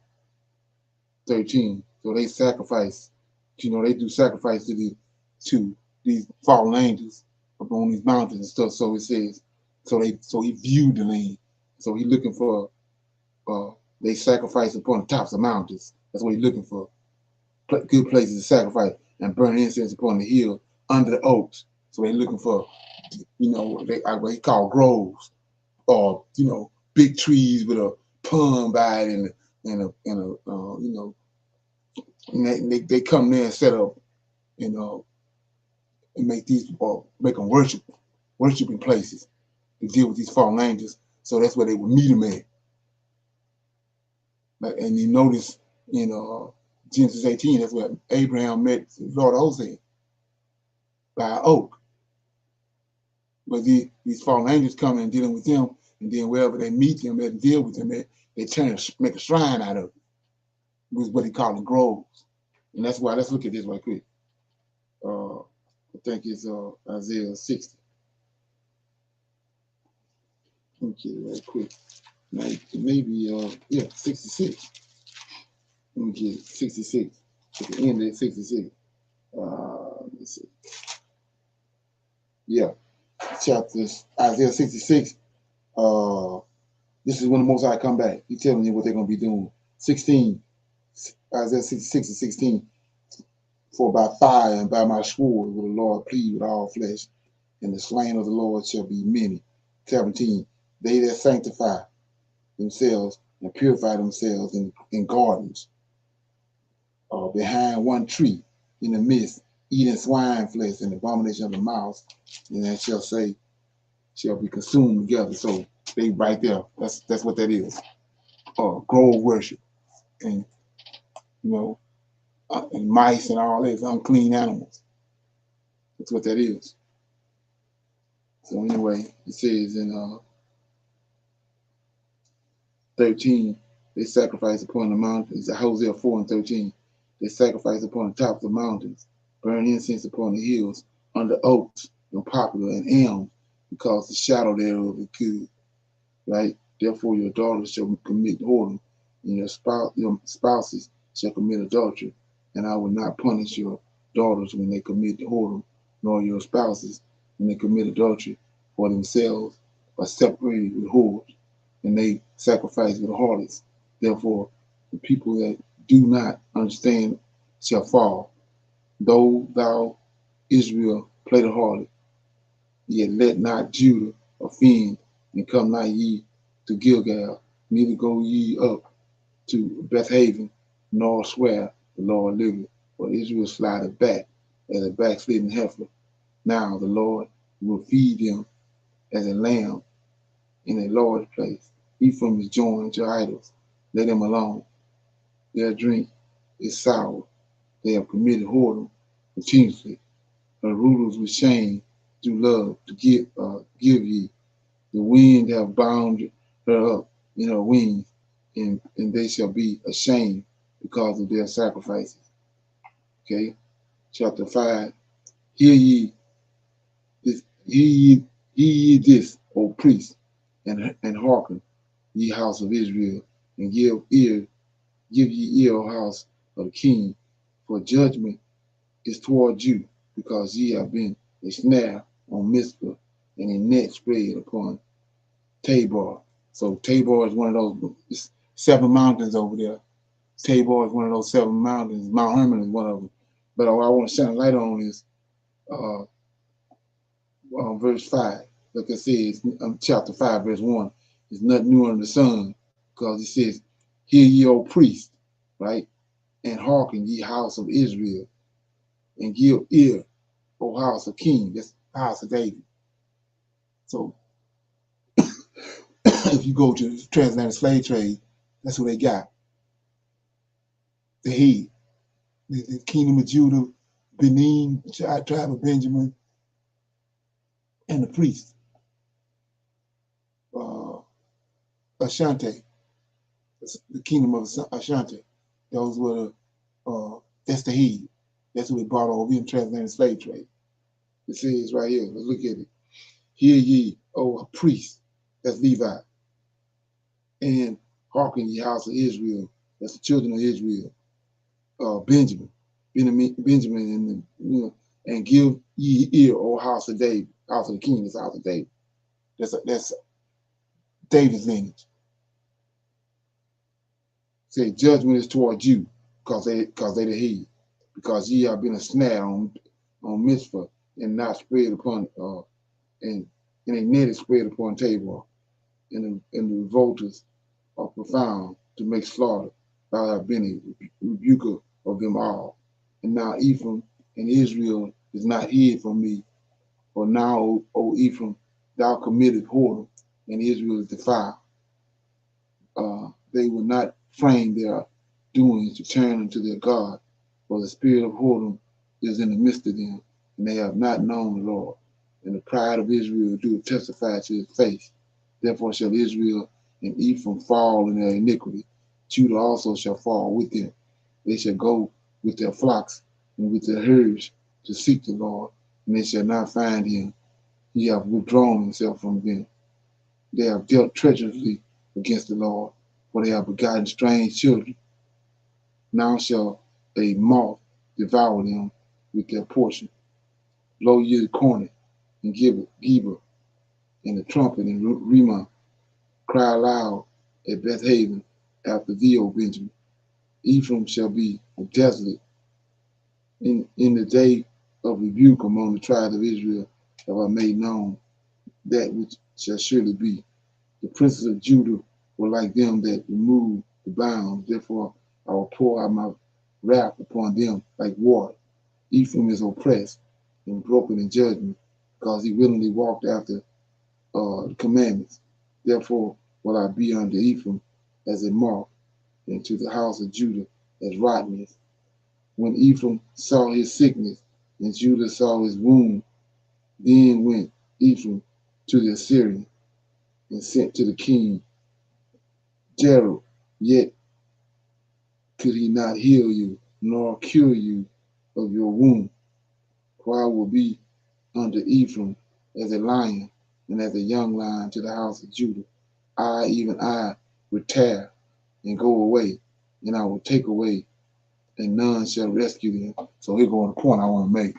S1: 13. So they sacrifice, they do sacrifice to these fallen angels up on these mountains and stuff. So it says, so he viewed the land. So he's looking for they sacrifice upon the tops of mountains. That's what he's looking for. Good places to sacrifice and burn incense upon the hill under the oaks. So they're looking for, what he call groves, or big trees with a pond by it and they come there and set up, and make them worshiping places to deal with these fallen angels. So that's where they would meet them at. And you notice in Genesis 18, that's where Abraham met the Lord of hosts by an oak. But these fallen angels come and dealing with them, and then wherever they meet them and deal with them at, they make a shrine out of it. Which is what he called the groves. And that's why, let's look at this right quick. I think it's Isaiah 60. Let me get it right quick. Maybe, 66. Let me get it, 66. At the end of 66. Let's see. Yeah, chapters, Isaiah 66. This is when the Most High come back. He's telling you what they're going to be doing. 16, Isaiah 66 and 16. For by fire and by my sword will the Lord plead with all flesh, and the slain of the Lord shall be many. 17. They that sanctify themselves and purify themselves in gardens, behind one tree, in the midst, eating swine flesh and abomination of the mouth, and that shall be consumed together. So they right there. That's what that is. Grove worship, and and mice and all that, unclean animals. That's what that is. So anyway, it says in 13, they sacrifice upon the mountains. Hosea 4 and 13, they sacrifice upon the top of the mountains, burn incense upon the hills, under oaks and poplar and elm, because the shadow thereof is good. Right? Therefore your daughters shall commit whoredom, and your spouses shall commit adultery, and I will not punish your daughters when they commit whoredom, nor your spouses when they commit adultery, for themselves are separated with whores, and they sacrifice with harlots. Therefore the people that do not understand shall fall. Though thou, Israel, play the harlot, yet let not Judah offend, and come not ye to Gilgal, neither go ye up to Bethaven, nor swear the Lord liveth, for Israel slideth back as a backslidden heifer. Now the Lord will feed them as a lamb in a large place. Ephraim is joined to idols. Let them alone. Their drink is sour. They have committed whoredom continuously. Her rulers with shame do love to give ye. The wind have bound her up in her wings, and they shall be ashamed because of their sacrifices. Okay, chapter 5. Hear ye this, hear ye this, O priests, and hearken, ye house of Israel, and give ye ear, O house of the king, for judgment is toward you, because ye have been a snare on Mizpah, and a net spread upon Tabor. So Tabor is one of those 7 mountains over there. Tabor is one of those 7 mountains. Mount Hermon is one of them. But what I want to shine a light on is verse 5. Like I said, chapter 5, verse 1. There's nothing new under the sun, because it says, hear ye, O priest, right? And hearken, ye house of Israel, and give ear, O house of king. That's the house of David. So if you go to the transatlantic slave trade, that's what they got. The head, the kingdom of Judah, Benin, tribe of Benjamin, and the priest, Ashanti, the kingdom of Ashanti. Those were that's the head. That's what we brought over in transatlantic slave trade. It says right here, let's look at it. Hear ye, O priest, that's Levi, and hearken ye house of Israel, that's the children of Israel, Benjamin, and and give ye ear, O house of David, house of the king, that's house of David. That's David's lineage. Say judgment is toward you, because they the head, because ye have been a snare on Mizpah, and not spread upon and a net is spread upon Tabor, and the revolters are profound to make slaughter. Thou hast been a rebuker of them all. And now Ephraim and Israel is not hid from me. For now, O Ephraim, thou committed whoredom, and Israel is defiled. They will not frame their doings to turn unto their God, for the spirit of whoredom is in the midst of them, and they have not known the Lord. And the pride of Israel do testify to his face. Therefore shall Israel and Ephraim fall in their iniquity. Judah also shall fall with them. They shall go with their flocks and with their herds to seek the Lord, and they shall not find him. He hath withdrawn himself from them. They have dealt treacherously against the Lord, for they have begotten strange children. Now shall a moth devour them with their portion. Blow ye the cornet and Geba, and the trumpet in Ramah. Cry aloud at Beth-haven after thee, O Benjamin. Ephraim shall be desolate. In the day of rebuke among the tribes of Israel have I made known that which shall surely be. The princes of Judah were like them that remove the bounds. Therefore I will pour out my wrath upon them like water. Ephraim is oppressed and broken in judgment, because he willingly walked after the commandments. Therefore will I be unto Ephraim as a mark, and to the house of Judah as rottenness. When Ephraim saw his sickness, and Judah saw his wound, then went Ephraim to the Assyrian, and sent to the king Jerob, yet could he not heal you, nor cure you of your wound. For I will be unto Ephraim as a lion, and as a young lion to the house of Judah. I, even I, will tear and go away, and I will take away, and none shall rescue them. So here goes the point I want to make.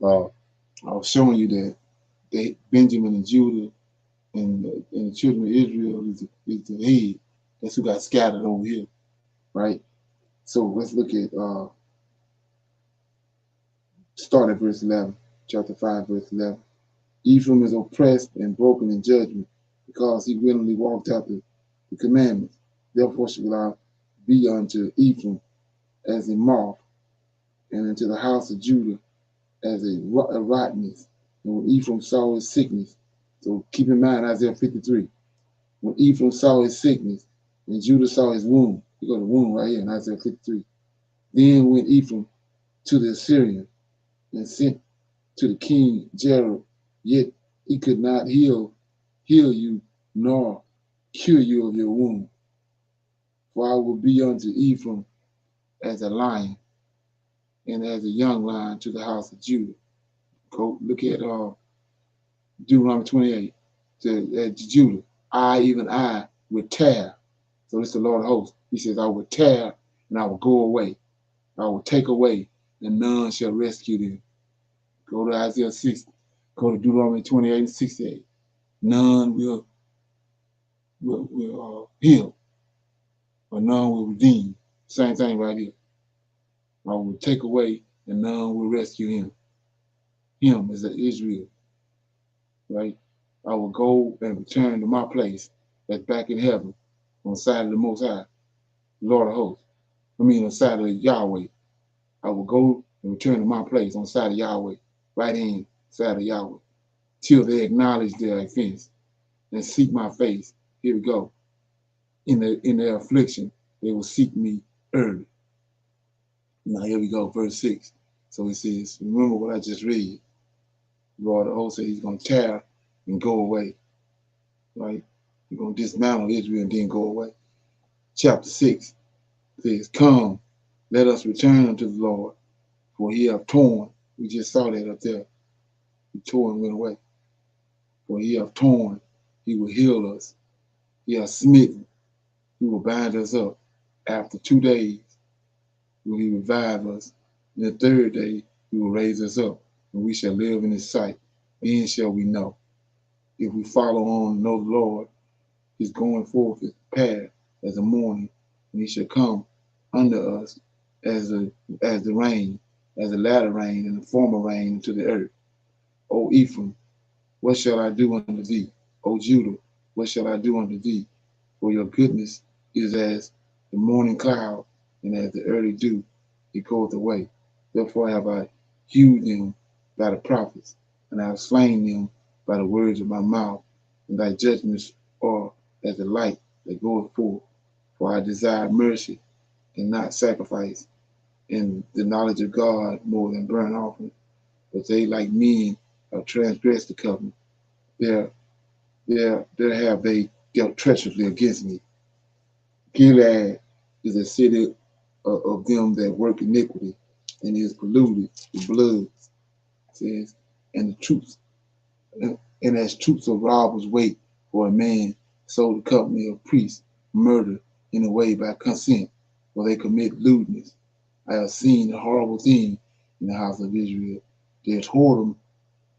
S1: I was showing you that Benjamin and Judah and the children of Israel is the head. That's who got scattered over here, right? So let's look at start at verse 11, chapter 5, verse 11. Ephraim is oppressed and broken in judgment, because he willingly walked after the commandments. Therefore shall I be unto Ephraim as a moth, and unto the house of Judah as a rottenness. And when Ephraim saw his sickness, so keep in mind Isaiah 53. When Ephraim saw his sickness, and Judah saw his wound, you got the wound right here in Isaiah 53. Then went Ephraim to the Assyrian, and sent to the king Jerob, yet he could not heal you, nor cure you of your wound. For I will be unto Ephraim as a lion, and as a young lion to the house of Judah. Go look at Deuteronomy 28 to Judah. I, even I, will tear. So this is the Lord of hosts. He says, I will tear and I will go away. I will take away, and none shall rescue them. Go to Isaiah 6. Go to Deuteronomy 28 and 68. None will heal, or none will redeem. Same thing right here. I will take away, and none will rescue him. Him is Israel, right? I will go and return to my place that's back in heaven, on the side of the Most High, Lord of hosts. On the side of Yahweh. I will go and return to my place on the side of Yahweh, right hand side of Yahweh, till they acknowledge their offense and seek my face. Here we go. In their affliction, they will seek me early. Now here we go, verse 6. So it says, remember what I just read. Lord of hosts said he's going to tear and go away, right? He's going to dismantle Israel and then go away. Chapter 6 says, come, let us return unto the Lord, for he hath torn. We just saw that up there. He tore and went away. For he hath torn, he will heal us. He hath smitten, he will bind us up. After 2 days will he revive us. And the third day he will raise us up, and we shall live in his sight. Then shall we know. If we follow on and know the Lord, his going forth his path as a morning, and he shall come under us as the rain, as the latter rain and the former rain into the earth. O Ephraim, what shall I do unto thee? O Judah, what shall I do unto thee? For your goodness is as the morning cloud, and as the early dew, it goeth away. Therefore have I hewed them by the prophets, and I have slain them by the words of my mouth, and thy judgments are as the light that goeth forth. For I desire mercy and not sacrifice, and the knowledge of God more than burnt offering. But they, like men, have transgressed the covenant. There have they dealt treacherously against me. Gilead is a city of them that work iniquity, and is polluted with blood, says, and the troops, and as troops of robbers wait for a man, so the company of priests murder in a way by consent, for they commit lewdness. I have seen a horrible thing in the house of Israel. The whoredom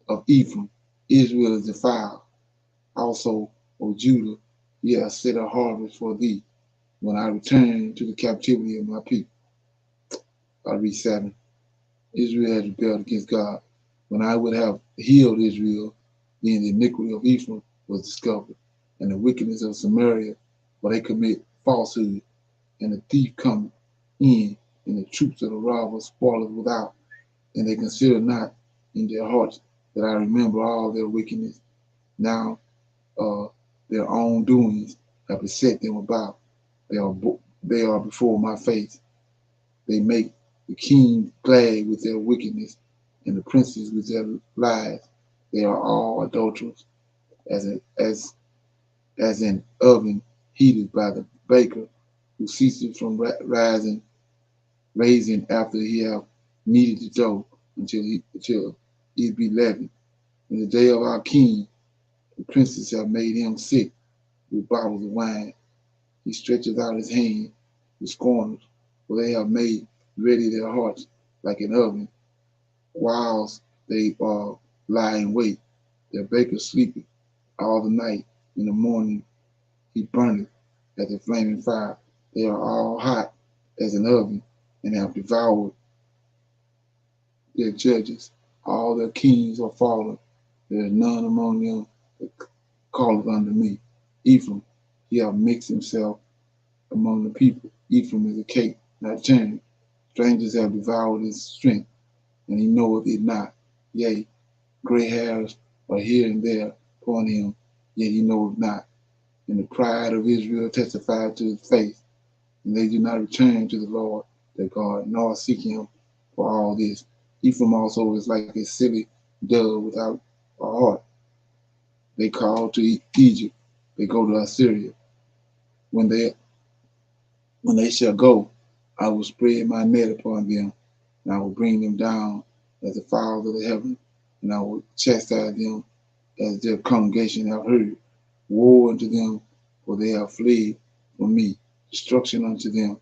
S1: of Ephraim, Israel is defiled. Also, O Judah, ye have set a harvest for thee when I return to the captivity of my people. I read 7. Israel has rebelled against God. When I would have healed Israel, then the iniquity of Ephraim was discovered, and the wickedness of Samaria, for they commit falsehood, and the thief come in, and the troops of the robbers spoileth without, and they consider not in their hearts that I remember all their wickedness. Now their own doings have beset them about. They are before my face. They make the king glad with their wickedness, and the princes with their lies. They are all adulterers, as an oven heated by the baker, who ceases from raising after he have kneaded the dough until it be leavened. In the day of our king, the princes have made him sick with bottles of wine. He stretches out his hand to scorners, for they have made ready their hearts like an oven, whilst they lie in wait. Their baker sleepeth all the night. In the morning he burneth as a flaming fire. They are all hot as an oven, and have devoured their judges. All their kings are fallen. There is none among them that calleth unto me. Ephraim, he hath mixed himself among the people. Ephraim is a cake not turned. Strangers have devoured his strength, and he knoweth it not. Yea, gray hairs are here and there upon him, yet he knoweth not. And the pride of Israel testified to his face, and they do not return to the Lord their God, nor seek him for all this. Ephraim also is like a silly dove without a heart. They call to Egypt, they go to Assyria. When they shall go, I will spread my net upon them, and I will bring them down as the fowls of the heaven, and I will chastise them as their congregation have heard. Woe unto them, for they have fled from me. Destruction unto them,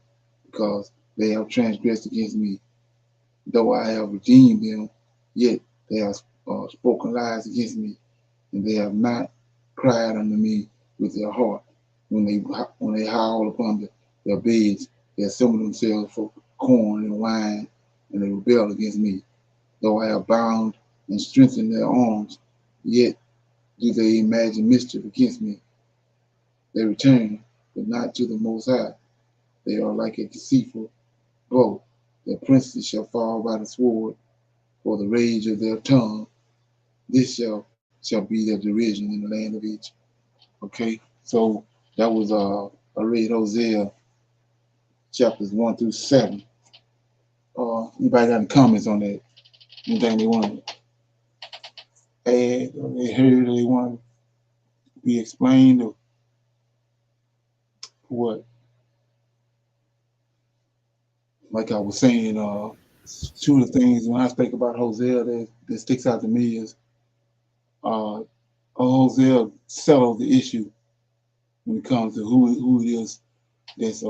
S1: because they have transgressed against me. Though I have redeemed them, yet they have spoken lies against me, and they have not cried unto me with their heart. When they howl upon their beds, they assemble themselves for corn and wine, and they rebel against me. Though I have bound and strengthened their arms, yet do they imagine mischief against me. They return, but not to the Most High. They are like a deceitful bow. Their princes shall fall by the sword, for the rage of their tongue. This shall be their derision in the land of Egypt. Okay, so that was I read Hosea chapters 1 through 7. Anybody got any comments on that? Anything they want to add, or they heard, or they want to be explained, or what? Like I was saying, two of the things when I think about Hosea that sticks out to me is Hosea settles the issue when it comes to who it is that's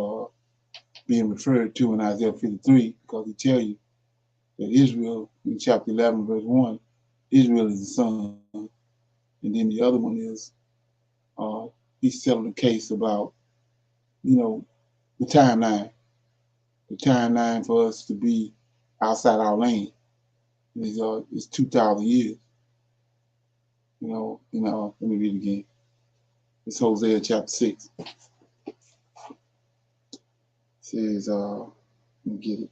S1: being referred to in Isaiah 53, because he tells you that Israel, in chapter 11, verse 1, Israel is the son. And then the other one is he's settling the case about, the timeline for us to be outside our lane is 2,000 years. Let me read it again. It's Hosea chapter 6. It says, let me get it.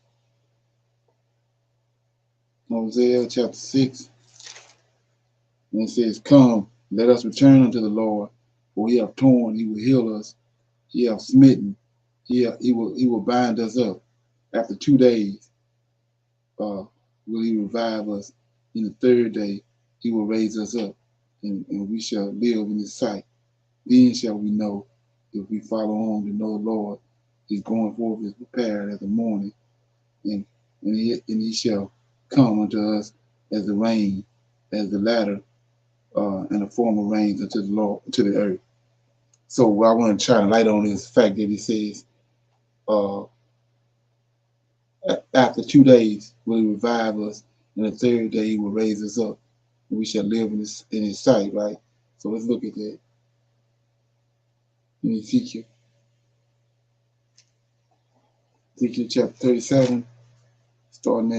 S1: Hosea chapter 6, and it says, "Come, let us return unto the Lord, for he hath torn, he will heal us. He hath smitten, he will bind us up. After 2 days will he revive us. In the third day he will raise us up, and we shall live in his sight. Then shall we know, if we follow on, to know the Lord is going forth is prepared as the morning, and he shall come unto us as the rain, as the latter and the former rains unto the Lord, to the earth." So what I want to try to light on is the fact that he says, uh, after 2 days will he revive us, and the third day he will raise us up, and we shall live in his sight, right? So let's look at that in Ezekiel chapter 37, starting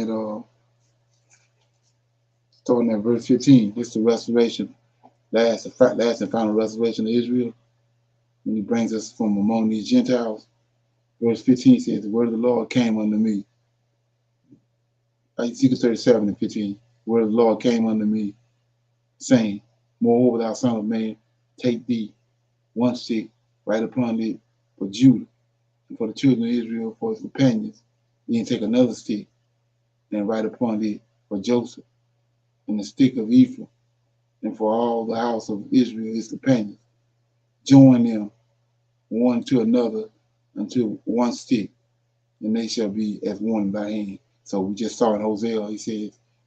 S1: at verse 15. It's the restoration, last and final restoration of Israel, when he brings us from among these Gentiles. Verse 15 says, "The word of the Lord came unto me." Ezekiel 37 and 15. "The word of the Lord came unto me, saying, Moreover, thou son of man, take thee one stick, write upon it for Judah, and for the children of Israel for his companions. Then take another stick, and write upon it for Joseph, and the stick of Ephraim, and for all the house of Israel his companions. Join them one to another unto one stick, and they shall be as one in thy hand." So we just saw in Hosea,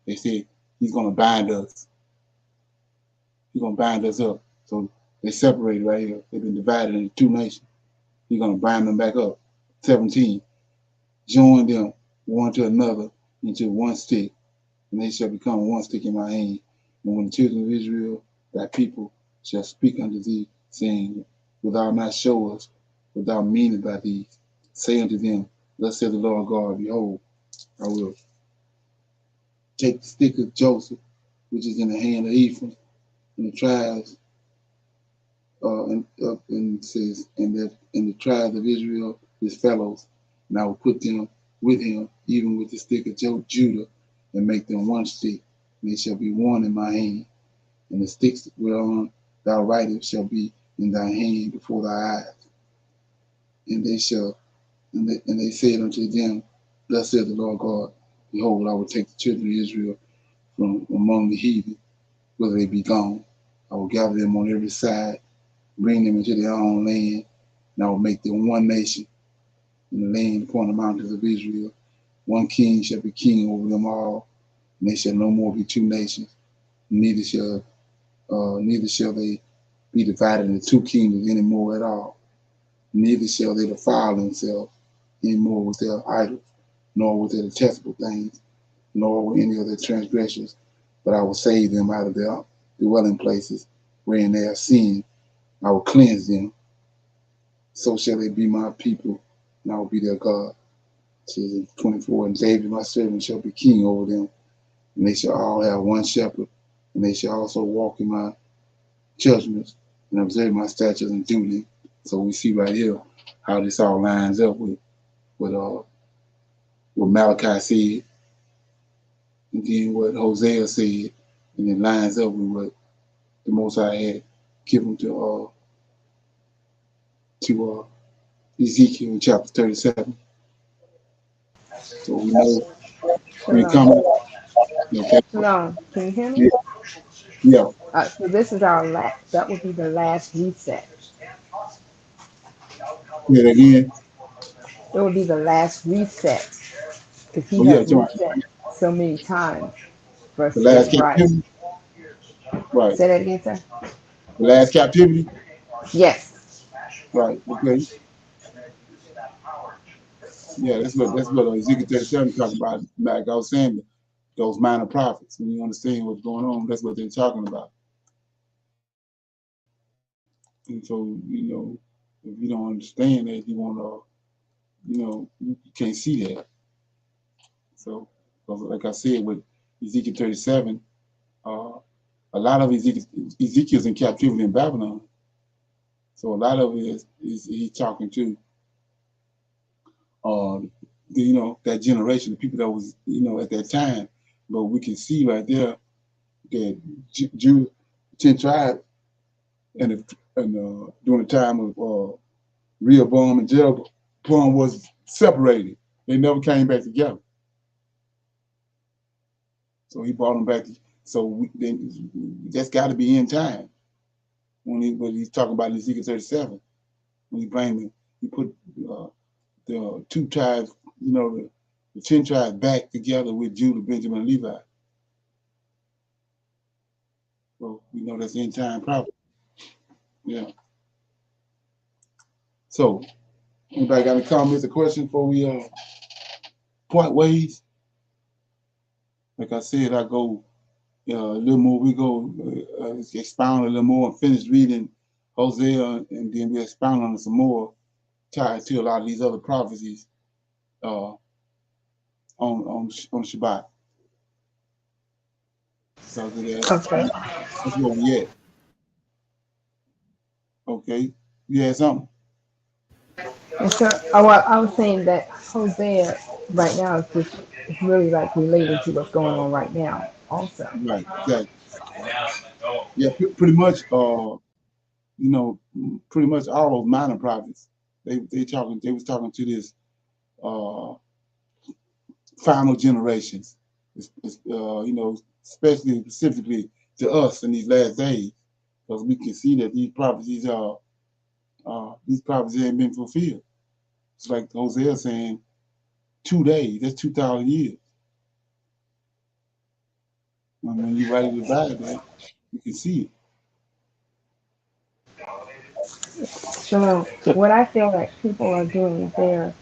S1: they said he's going to bind us. He's going to bind us up. So they separated right here. They've been divided into 2 nations. He's going to bind them back up. 17, "Join them one to another into one stick, and they shall become one stick in my hand. And when the children of Israel, thy people, shall speak unto thee, saying, Wilt thou not show us what thou meanest by these? Say unto them, Thus saith the Lord God, Behold, I will take the stick of Joseph, which is in the hand of Ephraim, and the tribes, and says, and the tribes of Israel, his fellows, and I will put them with him, even with the stick of Judah, and make them one stick, and they shall be one in my hand. And the sticks whereon thou writest shall be in thy hand before thy eyes. And they said unto them, Thus saith the Lord God, Behold, I will take the children of Israel from among the heathen, whether they be gone. I will gather them on every side, bring them into their own land, and I will make them one nation in the land upon the mountains of Israel. One king shall be king over them all, and they shall no more be 2 nations. Neither shall they be divided into 2 kingdoms any more at all. Neither shall they defile themselves any more with their idols, nor with their detestable things, nor with any of their transgressions. But I will save them out of their dwelling places, wherein they have sinned. I will cleanse them. So shall they be my people, and I will be their God. It says in 24, "And David my servant shall be king over them, and they shall all have one shepherd, and they shall also walk in my judgments, and observe my statutes and do them." So we see right here how this all lines up with what Malachi said, and then what Hosea said, and it lines up with what the Most High had given to Ezekiel chapter 37. So we know when coming. Okay.
S9: Shalom. Can you hear me?
S1: Yeah. Yeah.
S9: So this is our last. That would be the last reset.
S1: Yeah. Again.
S9: It would be the last reset because he
S1: Oh yeah.
S9: had
S1: John.
S9: reset so many times for us
S1: The
S9: to get
S1: last
S9: it right.
S1: captivity. Right.
S9: Say that again, sir.
S1: The last captivity.
S9: Yes.
S1: Right. Okay. Yeah. That's what Ezekiel 37 talking about. Like I was saying, those minor prophets. When you understand what's going on, that's what they're talking about. And so, if you don't understand that, you want to, you can't see that. So, like I said, with Ezekiel 37, a lot of Ezekiel's in captivity in Babylon. So a lot of it is he's talking to, that generation, the people that was, at that time But we can see right there that Jew 10 tribes and during the time of Rehoboam and Jeroboam was separated. They never came back together. So he brought them back. So that's got to be in time when he's talking about Ezekiel 37. When he put the two tribes, the 10 tribes back together with Judah, Benjamin, and Levi. So we know that's end time prophecy. Yeah. So anybody got any comments or questions before we point ways? Like I said, I go a little more. We go expound a little more and finish reading Hosea, and then we expound on it some more, tied to a lot of these other prophecies on Shabbat. So that's where we at. Okay, you had something?
S9: And so, I was saying that Hosea right now is just it's really like related to what's going on right now, also.
S1: Right, exactly. Yeah, pretty much. Pretty much all those minor prophets. They was talking to this final generations. Especially specifically to us in these last days, because we can see that these prophecies ain't been fulfilled. It's like Hosea saying 2 days, that's 2,000 years. And when you write the Bible, you can see
S9: it. So what I feel like people are doing is they're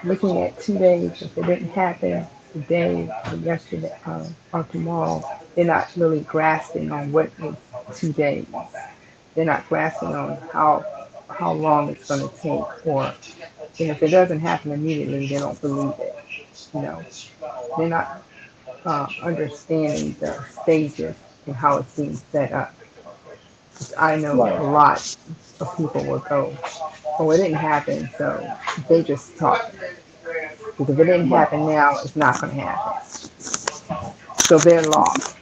S9: looking at 2 days. If it didn't happen today or yesterday or tomorrow, they're not really grasping on what is 2 days. They're not grasping on how long it's going to take, or and if it doesn't happen immediately, they don't believe it. They're not understanding the stages and how it's being set up. I know
S1: Right.
S9: a lot of people will go, "Oh, it didn't happen," so they just talk. Because if it didn't happen now, it's not going to happen. So they're lost.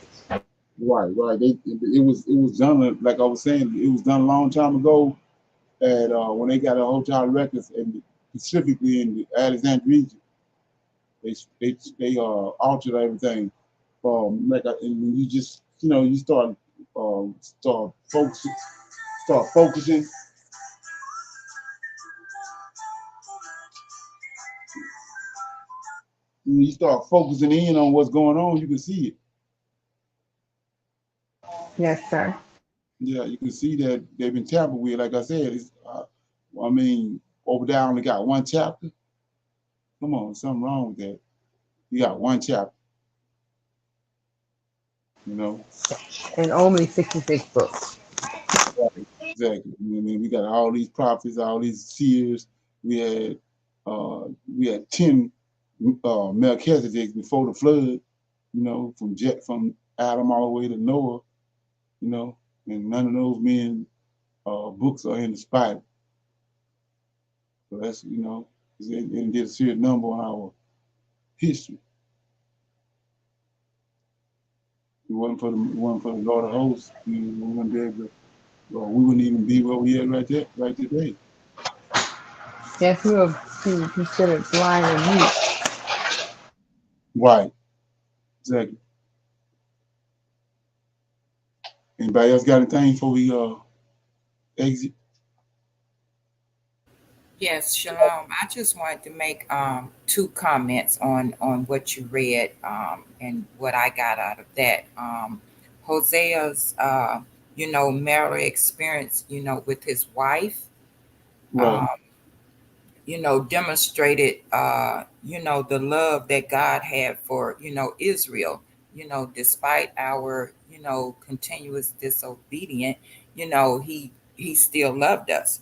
S1: Right. It was done, like I was saying, it was done a long time ago. And when they got a whole child records, and specifically in the Alexandria region, they altered everything. And when you just you start focusing. When you start focusing in on what's going on, you can see it.
S9: Yes, sir.
S1: Yeah, you can see that they've been tampered with. Like I said, over there I only got one chapter. Come on, something wrong with that. You got one chapter.
S9: And only 66 books.
S1: Right, exactly. We got all these prophets, all these seers. We had 10 Melchizedek before the flood. From Adam all the way to Noah. And none of those men books are in the Bible. So that's it did a serious number on our history. If it wasn't for the Lord of hosts, we wouldn't be able to. We wouldn't even be where we are right today.
S9: Yes, we will be considered blind and mute.
S1: Right. Exactly. Anybody else got anything before we exit?
S10: Yes, Shalom. I just wanted to make two comments on what you read and what I got out of that. Hosea's marital experience, with his wife,
S1: Right.
S10: Demonstrated the love that God had for Israel. Despite our continuous disobedience, he still loved us.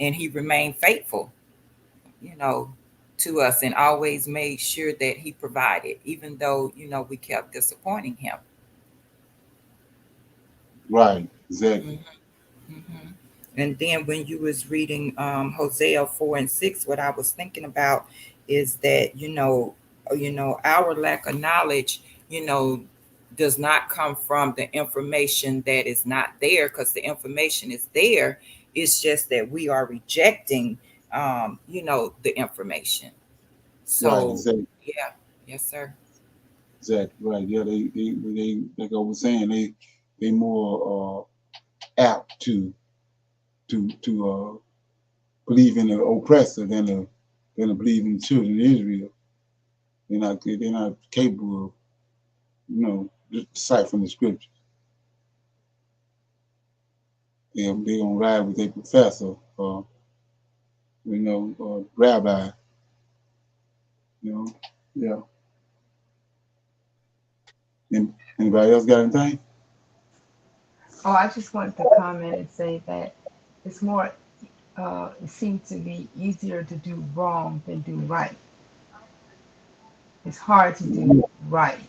S10: And he remained faithful, to us, and always made sure that he provided, even though we kept disappointing him.
S1: Right. Exactly.
S10: Mm-hmm. And then when you was reading Hosea 4 and 6, what I was thinking about is that our lack of knowledge, does not come from the information that is not there, because the information is there. It's just that we are rejecting, the information.
S1: Right,
S10: So,
S1: exactly.
S10: yeah, yes, sir.
S1: Exactly. Right. Yeah, they like I was saying, they more apt to believe in the oppressor than to believe in the children of Israel. They're not capable of, just deciphering the scriptures. They gonna ride with their professor, rabbi. You know, yeah. Anybody else got anything?
S9: Oh, I just wanted to comment and say that it's more, it seems to be easier to do wrong than do right. It's hard to do right.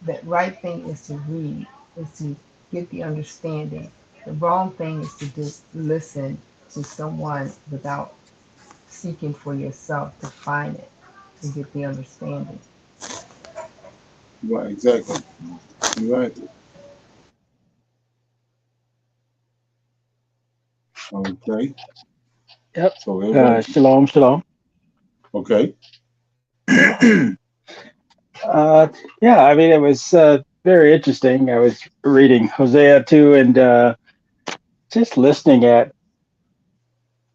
S9: That right thing is to read, is to get the understanding. The wrong thing is to just listen to someone without seeking for yourself to find it and get the understanding.
S1: Right, exactly. You're right. Okay.
S11: Yep.
S1: So everybody,
S11: Shalom, shalom.
S1: okay.
S11: Yeah, I mean, it was very interesting. I was reading Hosea 2 and just listening at,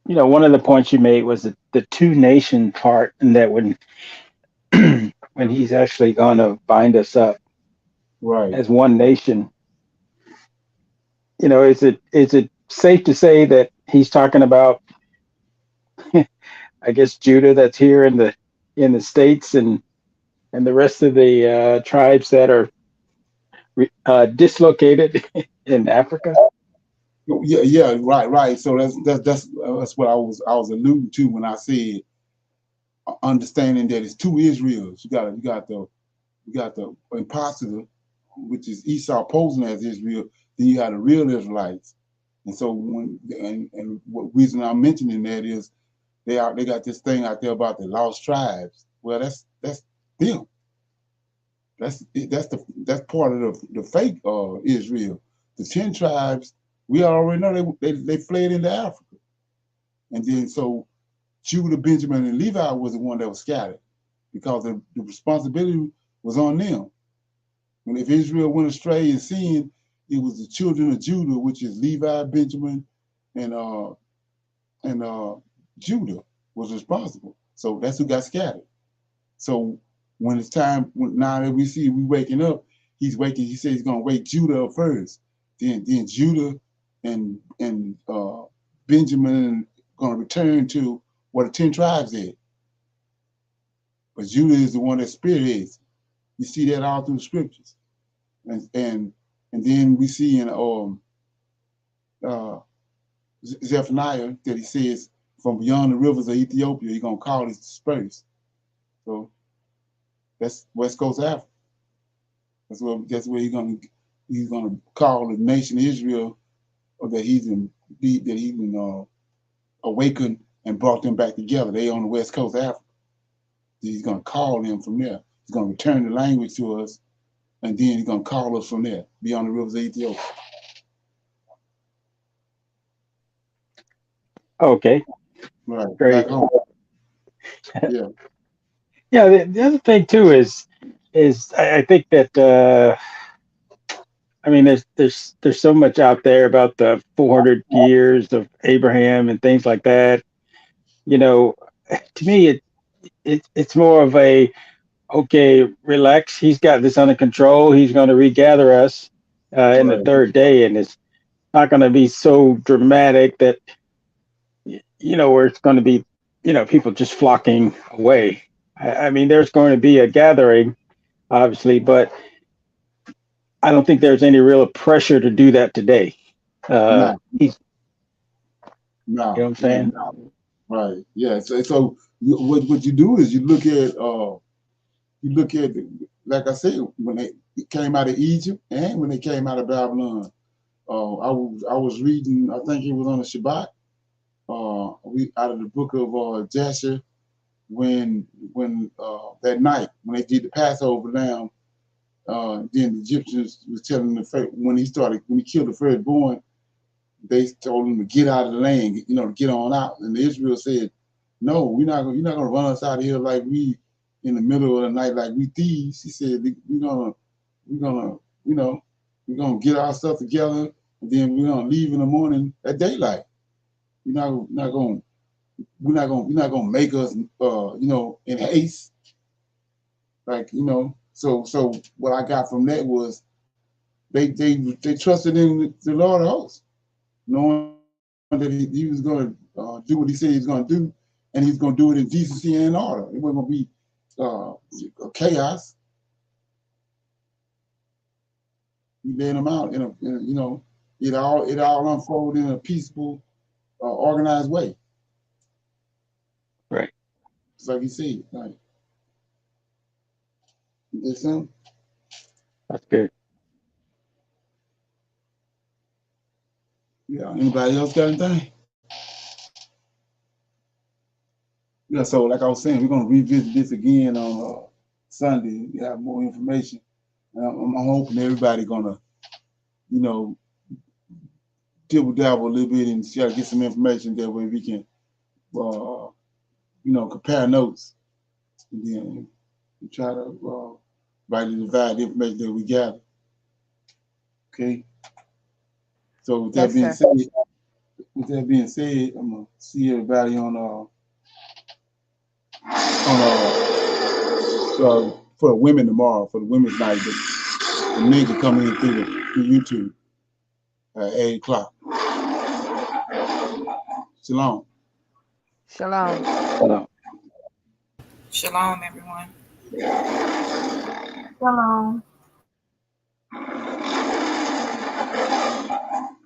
S11: one of the points you made was the two nation part, and that when when he's actually going to bind us up
S1: Right.
S11: as one nation, is it safe to say that he's talking about, I guess, Judah that's here in the states, and the rest of the tribes that are dislocated in Africa?
S1: Yeah, yeah, right. So that's what I was alluding to when I said understanding that it's two Israels. You got the imposter, which is Esau posing as Israel. Then you have the real Israelites. And so and what reason I'm mentioning that is they got this thing out there about the lost tribes. Well, that's them. That's part of the fake Israel. The 10 tribes, we already know they fled into Africa, and then so Judah, Benjamin, and Levi was the one that was scattered because the responsibility was on them. And if Israel went astray and sinned, it was the children of Judah, which is Levi, Benjamin, and Judah was responsible. So that's who got scattered. So when it's time, now that we waking up, he's waking. He says he's gonna wake Judah up first. Then Judah and Benjamin gonna return to what the 10 tribes is. But Judah is the one that spearheads. You see that all through the scriptures, and then we see in uh, Zephaniah that he says from beyond the rivers of Ethiopia, he's gonna call his dispersed. So that's West Coast Africa. That's where he's gonna call the nation Israel, or that he's been awakened and brought them back together. They on the West Coast of Africa. He's gonna call them from there. He's gonna return the language to us, and then he's gonna call us from there, beyond the rivers of Ethiopia.
S11: Okay,
S1: Right, back
S11: great.
S1: home. Yeah,
S11: Yeah, the other thing too is I think that I mean there's so much out there about the 400 years of Abraham and things like that. You know, to me it's more of a, okay, relax. He's got this under control. He's going to regather us in the
S1: right.
S11: third day, and it's not going to be so dramatic that where it's going to be people just flocking away. I mean, there's going to be a gathering, obviously, but I don't think there's any real pressure to do that today.
S1: No,
S11: He's, you know
S1: no,
S11: what I'm
S1: yeah,
S11: saying?
S1: no. Right. Yeah. So what you do is you look at like I said, when they came out of Egypt and when they came out of Babylon. I was reading. I think it was on the Shabbat. We out of the book of Jasher, when that night when they did the Passover lamb, then the Egyptians was telling when he killed the firstborn, they told him to get out of the land, to get on out. And Israel said, "No, you're not gonna run us out of here like we in the middle of the night like we thieves." He said, we're gonna get our stuff together, and then we're gonna leave in the morning at daylight. You're not gonna make us in haste. Like, so what I got from that was they trusted in the Lord of hosts, knowing that he was going to do what he said he was going to do, and he's going to do it in decency and order. It wasn't going to be chaos. He laid them out it all unfolded in a peaceful, organized way.
S11: Right.
S1: It's like he said. Like, listen.
S11: That's good.
S1: Yeah. Anybody else got anything? Yeah. So, like I was saying, we're going to revisit this again on Sunday. We have more information. I'm hoping everybody gonna, dibble dabble a little bit and try to get some information. That way we can, compare notes, and then we try to rightly divide the information that we gather. Okay. So with that being said, I'm gonna see everybody on for the women tomorrow, for the women's night. The men can come in through YouTube at 8 o'clock. Shalom.
S9: Shalom.
S11: Shalom.
S10: Shalom, everyone.
S7: Shalom.